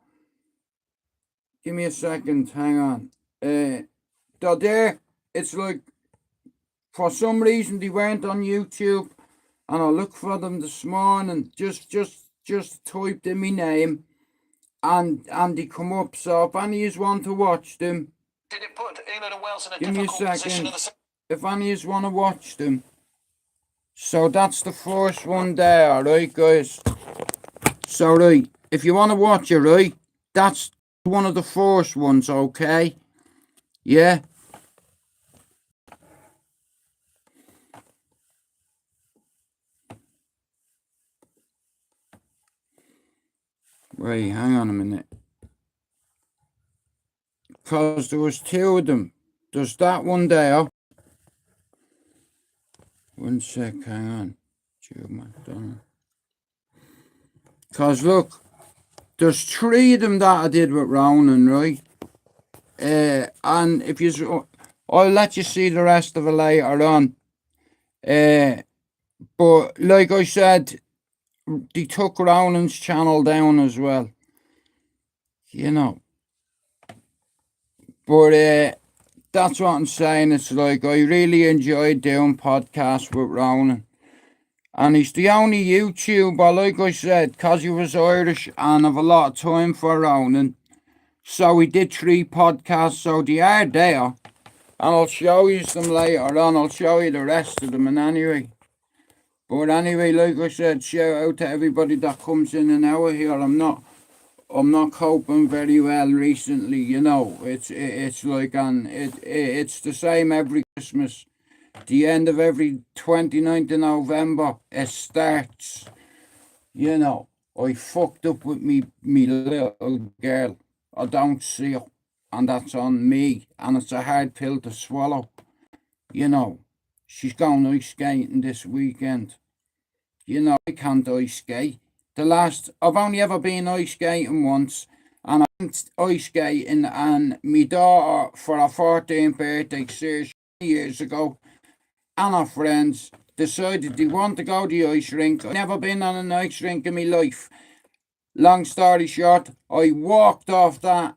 give me a second. Hang on. They're there. It's like, for some reason they weren't on YouTube. And I looked for them this morning, just typed in my name, and they come up. So if any of you want to watch them, Did it put England and Wales in a give me a difficult position second. If any of you want to watch them, so that's the first one there, right, guys? So right, if you want to watch it, right, that's one of the first ones, okay? Yeah. Right, hang on a minute. Because there was 2 of them. There's that one there. 1 sec, hang on. Because look, there's 3 of them that I did with Ronan, right? And if you, I'll let you see the rest of it later on. But like I said, they took Ronan's channel down as well. You know. But that's what I'm saying. It's like I really enjoyed doing podcasts with Ronan. And he's the only YouTuber, like I said, because he was Irish and have a lot of time for Ronan. So we did 3 podcasts, so they are there. And I'll show you them later on. I'll show you the rest of them. And anyway. But anyway, like I said, shout out to everybody that comes in and out here. I'm not coping very well recently, you know. It's like it's the same every Christmas. The end of every 29th of November, it starts. You know, I fucked up with me little girl. I don't see her, and that's on me, and it's a hard pill to swallow. You know, she's going ice skating this weekend. You know, I can't ice skate. I've only ever been ice skating once, and I went ice skating, and my daughter, for her 14th birthday, 3 years ago, and her friends decided they want to go to the ice rink. I've never been on an ice rink in my life. long story short, I walked off that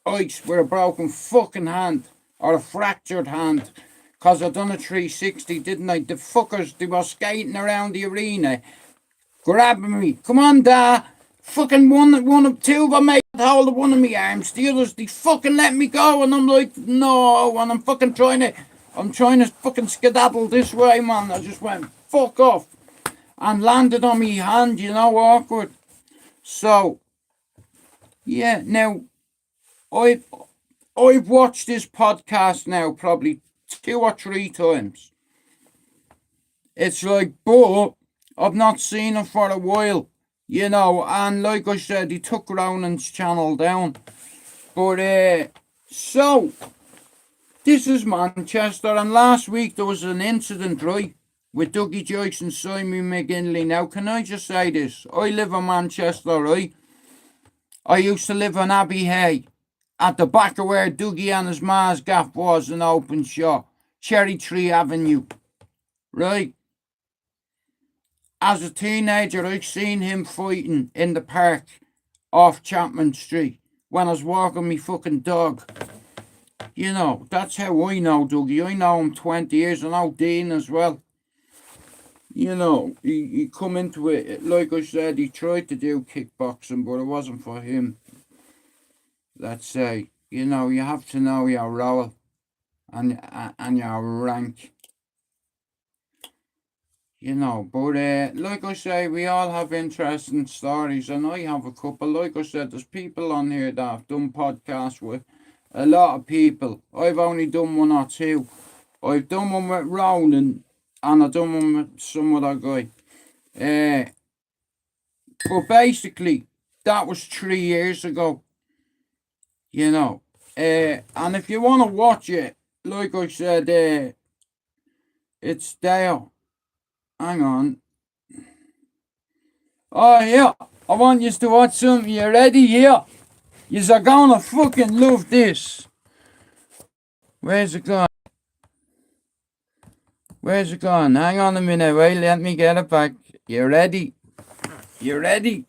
ice with a broken fucking hand or a fractured hand because I done a 360, didn't I? The fuckers, they were skating around the arena, grabbing me. Come on, da. Fucking two of them made hold of one of my arms. The others, they fucking let me go. And I'm like, no. And I'm trying to fucking skedaddle this way, man. I just went, fuck off. And landed on my hand, awkward. So, yeah, now, I've watched this podcast now probably 2 or 3 times. It's like, but I've not seen it for a while, and like I said, he took Ronan's channel down. But, so, this is Manchester, and last week there was an incident, right, with Dougie Joyce and 𝕞𝕠𝕠𝕟𝕚. Now, can I just say this? I live in Manchester, right? I used to live in Abbey Hay, at the back of where Dougie and his ma's gaff was, an open shop, Cherry Tree Avenue, right? As a teenager, I seen him fighting in the park off Chapman Street when I was walking me fucking dog. That's how I know Dougie. I know him 20 years. I know Dean as well. He come into it, like I said, he tried to do kickboxing, but it wasn't for him. Let's say, you have to know your role and your rank. But like I say, we all have interesting stories, and I have a couple. Like I said, there's people on here that I've done podcasts with, a lot of people. I've only done 1 or 2. I've done one with Ronan, and I've done one with some other guy. But basically, that was 3 years ago. And if you want to watch it, like I said, it's there. Hang on. Oh, yeah. I want you to watch something. You ready? Here. You're gonna fucking love this. Where's it gone? Where's it gone? Hang on a minute. Wait, let me get it back. You ready? You ready?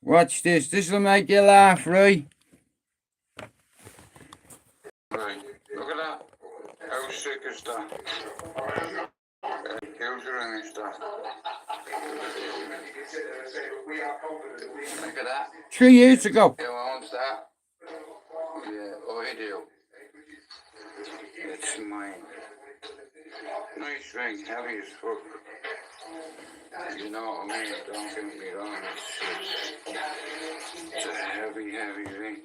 Watch this. This will make you laugh, right? Right, look at that. How sick is that? Computer and stuff. Look at that. 3 years ago. Who owns that? Yeah, I do. It's mine. Nice ring, heavy as fuck. You know what I mean? Don't get me wrong. It's a heavy ring.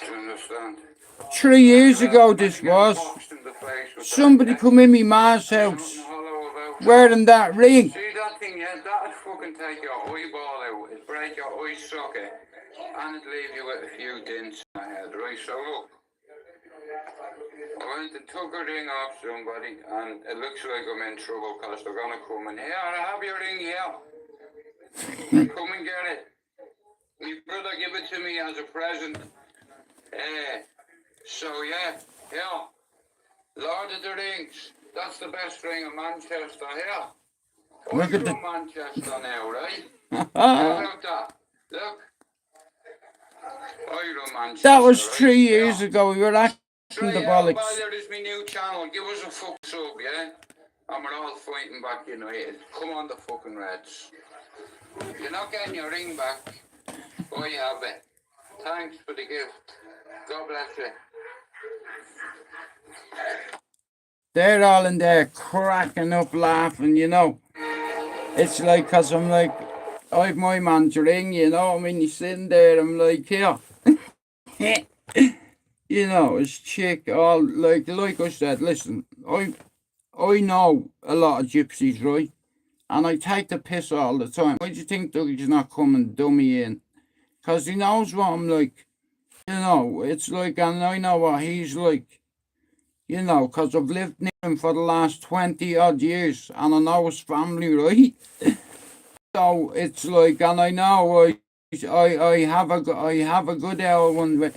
Do you understand? 3 years ago this was. Somebody come in my ma's house wearing that ring. See that thing, yeah? That'd fucking take your eyeball out. It'd break your eye socket. And it'd leave you with a few dents in the head, right? So look. I went and took a ring off somebody, and it looks like I'm in trouble because they're going to come in here. I have your ring here. Come and get it. My brother gave it to me as a present. So yeah, Lord of the Rings. That's the best ring in Manchester here. We're from Manchester now, right? How about that? Look. That was 3 years ago. We were acting the bollocks. There is my new channel. Give us a fuck sub, yeah? And we're all fighting back united. Come on, the fucking Reds. You're not getting your ring back. Oh, you have it. Thanks for the gift. God bless you. They're all in there cracking up laughing, It's like, because I'm like, I've my man's ring, I mean, he's sitting there, I'm like, here. His chick, all, like I said, listen, I know a lot of gypsies, right? And I take the piss all the time. Why do you think Dougie's not coming to dumb me in? Because he knows what I'm like. It's like, and I know what he's like. Because I've lived near him for the last 20 odd years. And I know his family, right? So it's like, and I know I have a good hour one with,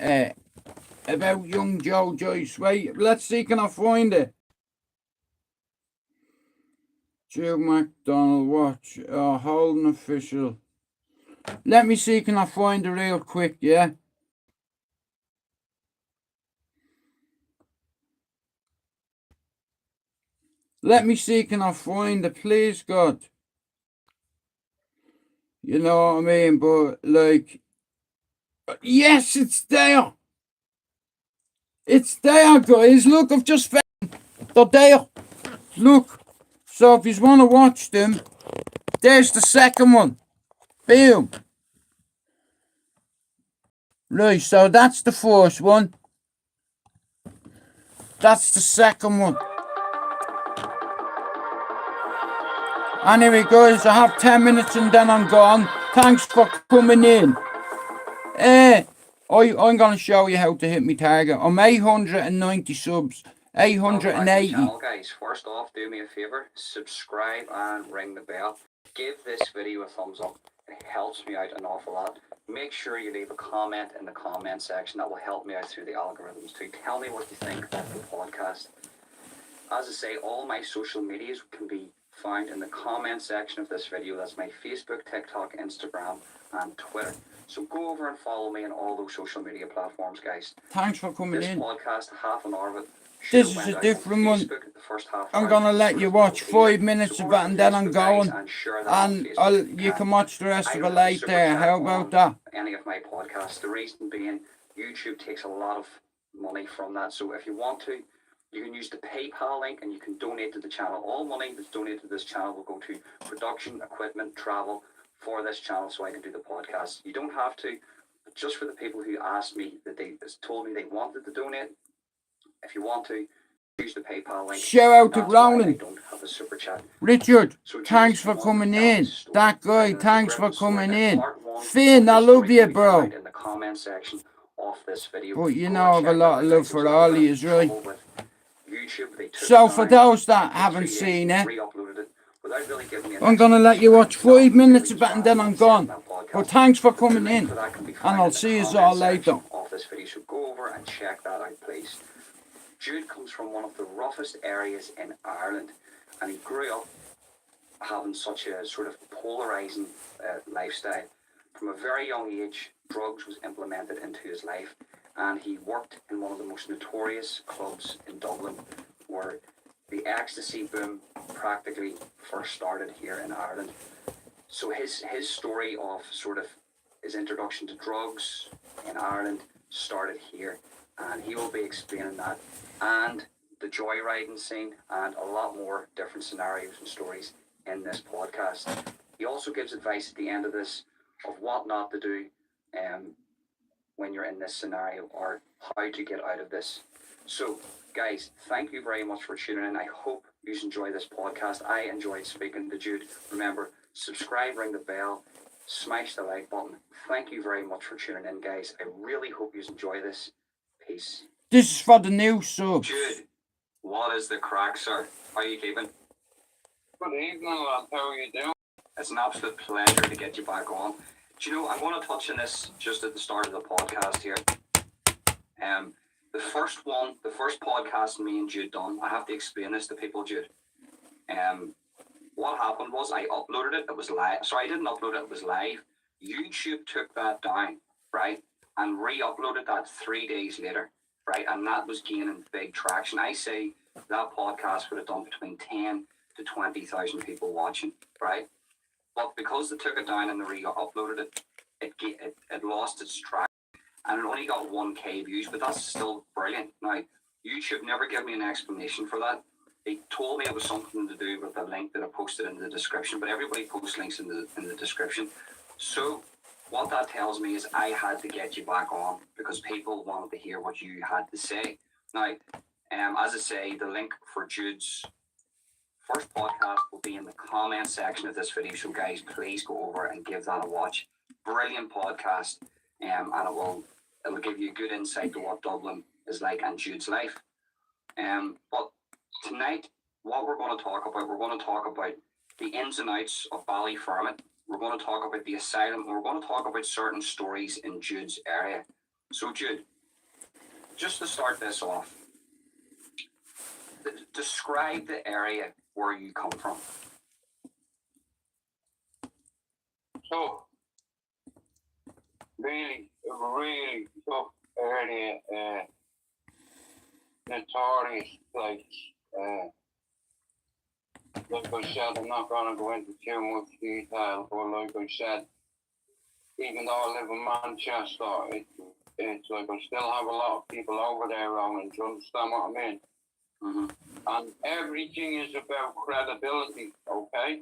about young Joe Joyce. Wait, let's see, can I find it? Jude McDonald, watch. Holding official. Let me see, can I find it real quick, yeah? Let me see, can I find it, please, God? You know what I mean? But, like, yes, it's there. It's there, guys. Look, I've just found. They're there. Look. So if you want to watch them, there's the second one. Boom. Right, so that's the first one. That's the second one. Anyway, guys, I have 10 minutes and then I'm gone. Thanks for coming in. I'm going to show you how to hit me target. I'm 890 subs. 880. Channel, guys. First off, do me a favor, subscribe and ring the bell. Give this video a thumbs up. It helps me out an awful lot. Make sure you leave a comment in the comment section. That will help me out through the algorithms too. Tell me what you think of the podcast. As I say, all my social medias can be found in the comment section of this video. That's my Facebook, TikTok, Instagram and Twitter. So go over and follow me on all those social media platforms, guys. Thanks for coming in. This podcast, half an hour of it. This is a different one. I'm going to let you watch 5 minutes of it and then I'm going. And you can watch the rest of it later. How about that? Any of my podcasts. The reason being, YouTube takes a lot of money from that. So if you want to, you can use the PayPal link and you can donate to the channel. All money that's donated to this channel will go to production, equipment, travel for this channel so I can do the podcast. You don't have to. But just for the people who asked me, that they told me they wanted to donate, if you want to, use the PayPal link. Shout out to Ronan. Don't have a super chat. Richard, thanks for coming in. That guy, thanks for coming in. Finn, I love you, bro. In the comment section of this video. But you know, I have a lot of love for all of you, right? So for those that haven't seen it, I'm going to let you watch 5 minutes of it and then I'm gone. But thanks for coming in. And I'll see you all later. So go over and check that out, please. Jude comes from one of the roughest areas in Ireland, and he grew up having such a sort of polarising lifestyle. From a very young age, drugs was implemented into his life, and he worked in one of the most notorious clubs in Dublin, where the ecstasy boom practically first started here in Ireland. So his story of sort of his introduction to drugs in Ireland started here, and he will be explaining that and the joyriding scene and a lot more different scenarios and stories in this podcast. He also gives advice at the end of this of what not to do when you're in this scenario, or how to get out of this. So guys, thank you very much for tuning in. I hope you enjoy this podcast. I enjoyed speaking to Jude. Remember, subscribe, ring the bell, smash the like button. Thank you very much for tuning in, guys. I really hope you enjoy this. Peace. This is for the new subs. Jude, what is the crack, sir? How are you keeping? Good evening, lad. How are you doing? It's an absolute pleasure to get you back on. Do you know, I'm going to touch on this just at the start of the podcast here. The first podcast me and Jude done, I have to explain this to people, Jude. What happened was I uploaded it, it was live. Sorry, I didn't upload it, it was live. YouTube took that down, right? And re-uploaded that 3 days later, right? And that was gaining big traction. I say that podcast would have done between 10 to 20,000 people watching, right? But because they took it down and they re-uploaded it, it lost its track. And it only got 1K views, but that's still brilliant. Now, YouTube never gave me an explanation for that. They told me it was something to do with the link that I posted in the description, but everybody posts links in the description. So what that tells me is I had to get you back on because people wanted to hear what you had to say. Now, as I say, the link for Jude's first podcast will be in the comment section of this video. So guys, please go over and give that a watch. Brilliant podcast, and it'll give you a good insight to what Dublin is like and Jude's life. But tonight, what we're going to talk about the ins and outs of Ballyfermot. We're going to talk about the asylum. We're going to talk about certain stories in Jude's area. So Jude, just to start this off, describe the area where you come from. tough, really tough area, notorious place. Like I said, I'm not going to go into too much detail, but like I said, even though I live in Manchester, it's like I still have a lot of people over there around, and do you understand what I mean? Mm-hmm. And everything is about credibility, okay?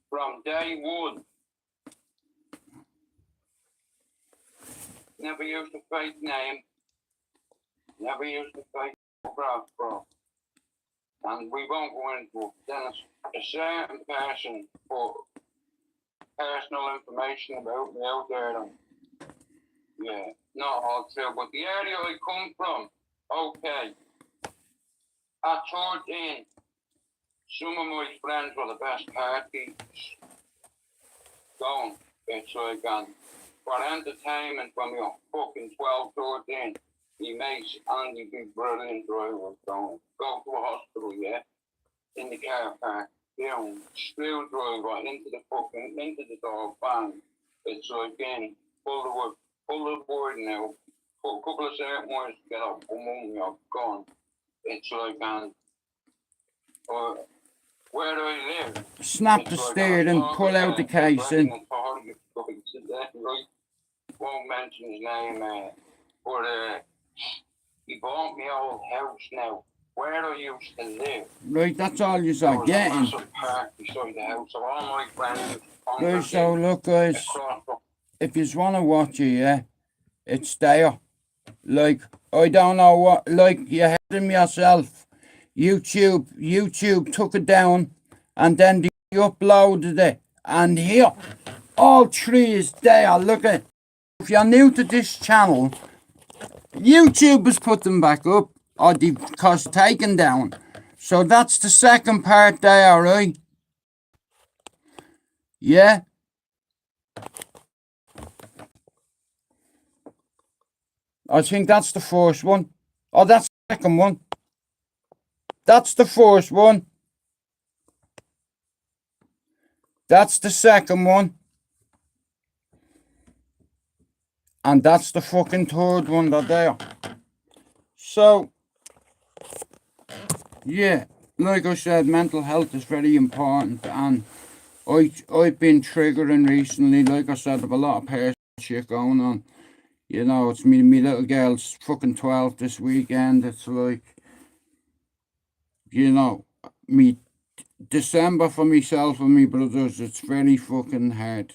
From day one, never used a fake name, never used a fake photograph, bro. And we won't go into it. Then a certain person put personal information about me out there. And, yeah, not all true, but the area I come from, okay. At 13, some of my friends were the best parties going. It's like, for entertainment, when we were fucking 12, 13, he makes Andy Big Brilliant drivers going. Go to a hospital, yeah, in the car park, down, screwdriver into the door, bang. It's like, again, pull the board now, put a couple of certain words to get up, boom, you're gone. It's like, where do I live? Snap the steering, pull out the casing. Won't mention his name, but he bought me old house now. Where I used to live. Right, that's all you are getting. There was a massive park beside the house, so all my friends. Right, so look, guys, if you want to watch it, yeah, it's there. Like, I don't know what, like, you heard him yourself. YouTube took it down, and then they uploaded it. And here, all three is there. Look at, if you're new to this channel, YouTube has put them back up, or they've taken down. So that's the second part there, right? Yeah. I think that's the first one. Oh, that's the second one. That's the first one. That's the second one. And that's the fucking third one that there. So, yeah, like I said, mental health is very important, and I've been triggering recently. Like I said, I have a lot of personal shit going on. You know, it's me little girl's fucking 12 this weekend. It's like, you know, me December for myself and my brothers, it's very fucking hard.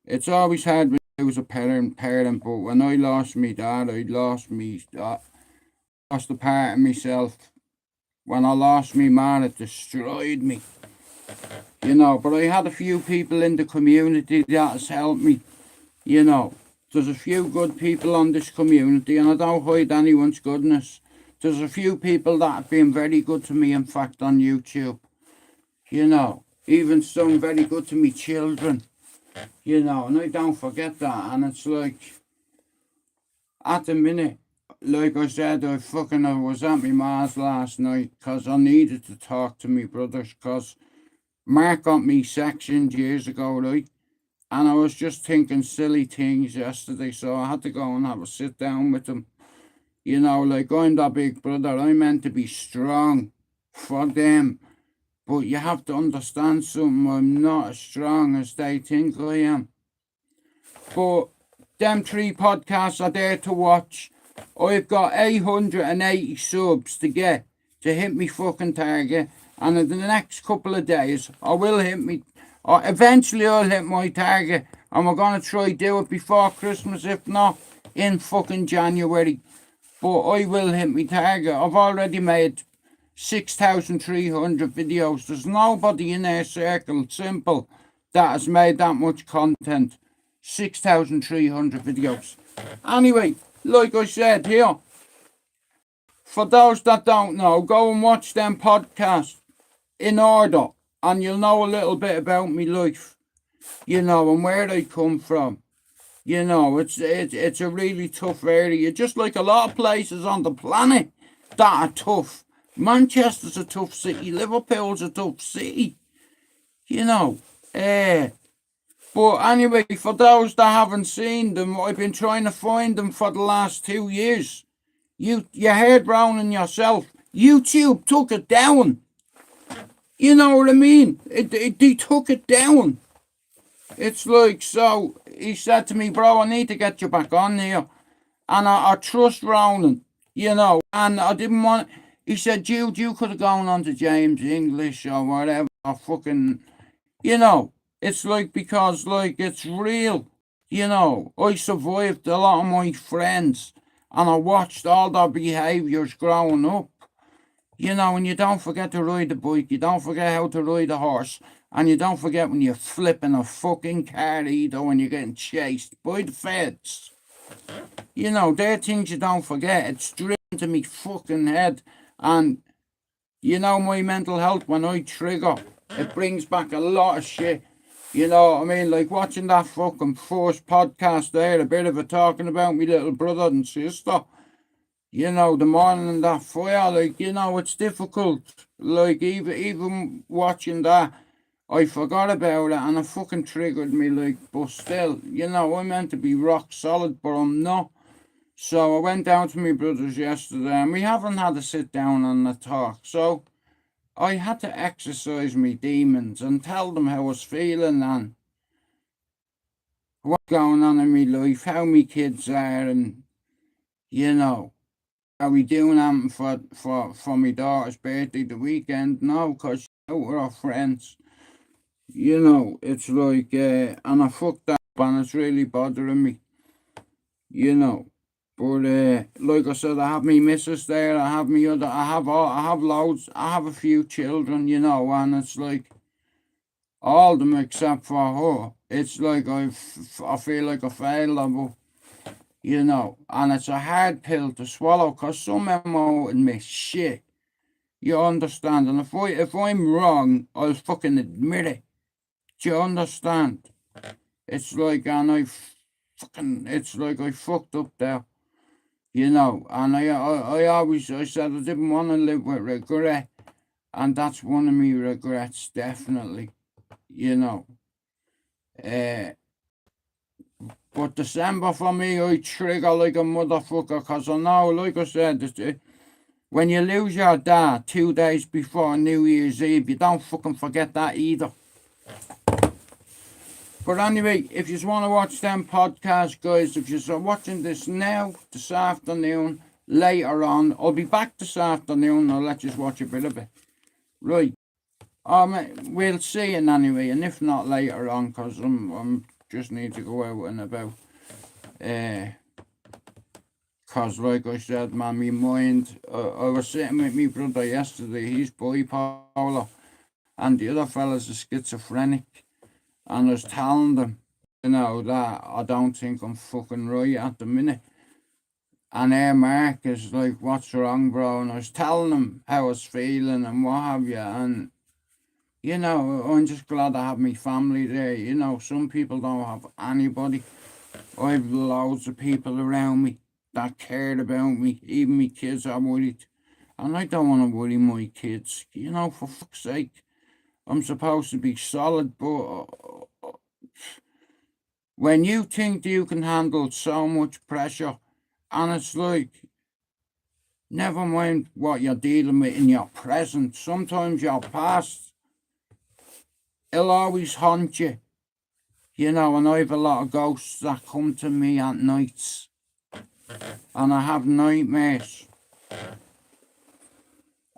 It's always hard when I was a parent, but when I lost my dad, I lost a part of myself. When I lost my man, it destroyed me. You know, but I had a few people in the community that has helped me. You know, there's a few good people on this community, and I don't hide anyone's goodness. There's a few people that have been very good to me, in fact, on YouTube. You know, even some very good to me children. You know, and I don't forget that. And it's like, at the minute, like I said, I was at my ma's last night because I needed to talk to my brothers, because Mark got me sectioned years ago, right? And I was just thinking silly things yesterday, so I had to go and have a sit down with them. You know, like, I'm the big brother. I'm meant to be strong for them. But you have to understand something. I'm not as strong as they think I am. But them 3 podcasts are there to watch. I've got 880 subs to get to hit me fucking target. And in the next couple of days, I will hit me. Or eventually I'll hit my target. And we're going to try do it before Christmas. If not, in fucking January. But I will hit my target. I've already made 6,300 videos. There's nobody in our circle, simple, that has made that much content. 6,300 videos. Anyway, like I said here, for those that don't know, go and watch them podcasts in order, and you'll know a little bit about my life, you know, and where I come from. You know, it's a really tough area, just like a lot of places on the planet that are tough. Manchester's a tough city, Liverpool's a tough city, you know. But anyway, for those that haven't seen them, I've been trying to find them for the last 2 years. You heard Ronan yourself. YouTube took it down. You know what I mean? They took it down. It's like, so he said to me, bro, I need to get you back on here. And I trust Ronan, you know, and I didn't want, he said, Jude, you could have gone on to James English or whatever, or fucking, you know, it's like, because, like, it's real, you know, I survived a lot of my friends, and I watched all their behaviours growing up, you know, and you don't forget to ride a bike, you don't forget how to ride a horse, and you don't forget when you're flipping a fucking car either when you're getting chased by the feds. You know, they're things you don't forget. It's drilled into me fucking head. And, you know, my mental health, when I trigger, it brings back a lot of shit. You know what I mean? Like watching that fucking first podcast there, a bit of it talking about me little brother and sister. You know, the morning in that fire, like, you know, it's difficult. Like, even watching that, I forgot about it and it fucking triggered me, like, but still, you know, I'm meant to be rock solid, but I'm not. So I went down to my brother's yesterday and we haven't had a sit down and a talk. So I had to exercise my demons and tell them how I was feeling and what's going on in my life, how my kids are, and, you know, are we doing something for my daughter's birthday the weekend? No, because she's out with her friends. You know, it's like, and I fucked that up and it's really bothering me. You know. But like I said, I have me missus there, I have me other, I have loads, I have a few children, you know, and it's like, all of them except for her. It's like I feel like I failed her, but, you know, and it's a hard pill to swallow, because some of them won't admit shit. You understand? And if I'm wrong, I'll fucking admit it. Do you understand? It's like, and it's like I fucked up there. You know, and I said I didn't want to live with regret, and that's one of my regrets, definitely, you know. But December for me, I trigger like a motherfucker, because I know, like I said, when you lose your dad 2 days before New Year's Eve, you don't fucking forget that either. But anyway, if you want to watch them podcasts, guys, if you're watching this now, this afternoon, later on, I'll be back this afternoon, I'll let you watch a bit of it. Right. We'll see it anyway, and if not later on, because I'm just need to go out and about. Because like I said, man, my mind, I was sitting with my brother yesterday, he's bipolar, and the other fella's a schizophrenic. And I was telling them, you know, that I don't think I'm fucking right at the minute. And Mark is like, what's wrong, bro? And I was telling them how I was feeling and what have you. And, you know, I'm just glad I have my family there. You know, some people don't have anybody. I have loads of people around me that cared about me. Even my kids are worried. And I don't want to worry my kids. You know, for fuck's sake. I'm supposed to be solid, but when you think you can handle so much pressure, and it's like, never mind what you're dealing with in your present, sometimes your past, it'll always haunt you. You know, and I have a lot of ghosts that come to me at nights, and I have nightmares.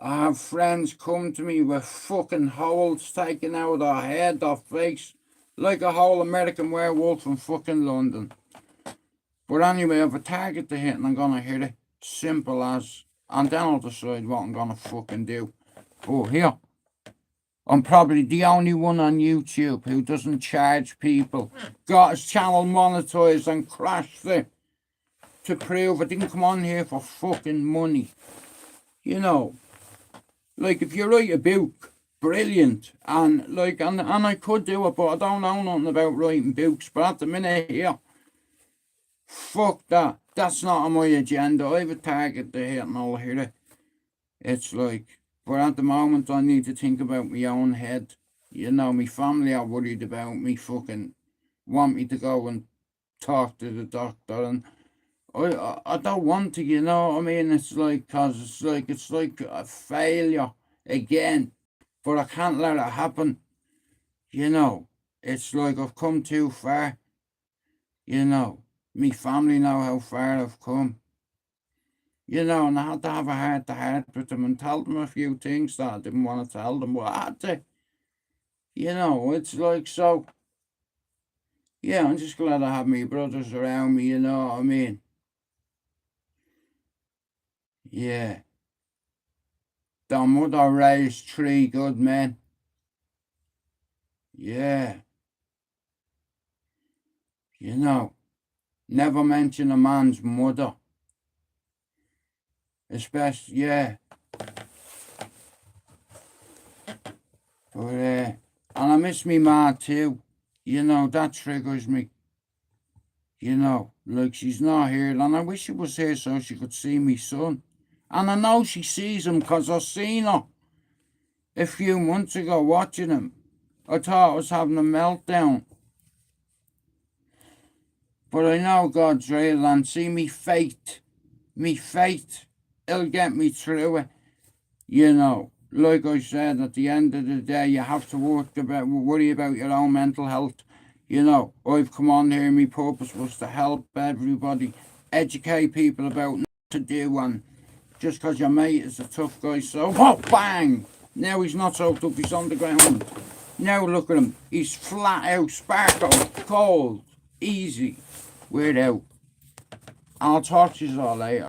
I have friends come to me with fucking holes taken out of their head, their face, like a whole American werewolf in fucking London. But anyway, I have a target to hit and I'm gonna hit it. Simple as. And then I'll decide what I'm gonna fucking do. Oh, here. I'm probably the only one on YouTube who doesn't charge people. Got his channel monetized and crashed it to prove I didn't come on here for fucking money. You know. Like, if you write a book, brilliant, and like, and I could do it, but I don't know nothing about writing books. But at the minute here, fuck that. That's not on my agenda. I have a target to hit, and I'll hit it. It's like, but at the moment, I need to think about my own head. You know, my family are worried about me fucking want me to go and talk to the doctor, and I don't want to, you know what I mean? It's like, cause it's like a failure again, but I can't let it happen, you know. It's like I've come too far, you know. Me family know how far I've come, you know, and I had to have a heart-to-heart with them and tell them a few things that I didn't want to tell them, but I had to, you know. It's like, so, yeah, I'm just glad I have my brothers around me, you know what I mean? Yeah. Their mother raised 3 good men. Yeah. You know, never mention a man's mother. Especially, yeah. But, and I miss me ma too. You know, that triggers me. You know, like she's not here. And I wish she was here so she could see me son. And I know she sees him because I seen her a few months ago watching him. I thought I was having a meltdown. But I know God's real, and see me faith, it'll get me through it. You know, like I said, at the end of the day, you have to worry about your own mental health. You know, I've come on here, my purpose was to help everybody, educate people about what to do, and just because your mate is a tough guy, so, oh, bang! Now he's not so tough, he's on the ground. Now look at him, he's flat out, sparkle, cold, easy. Weird out. I'll talk to you all later.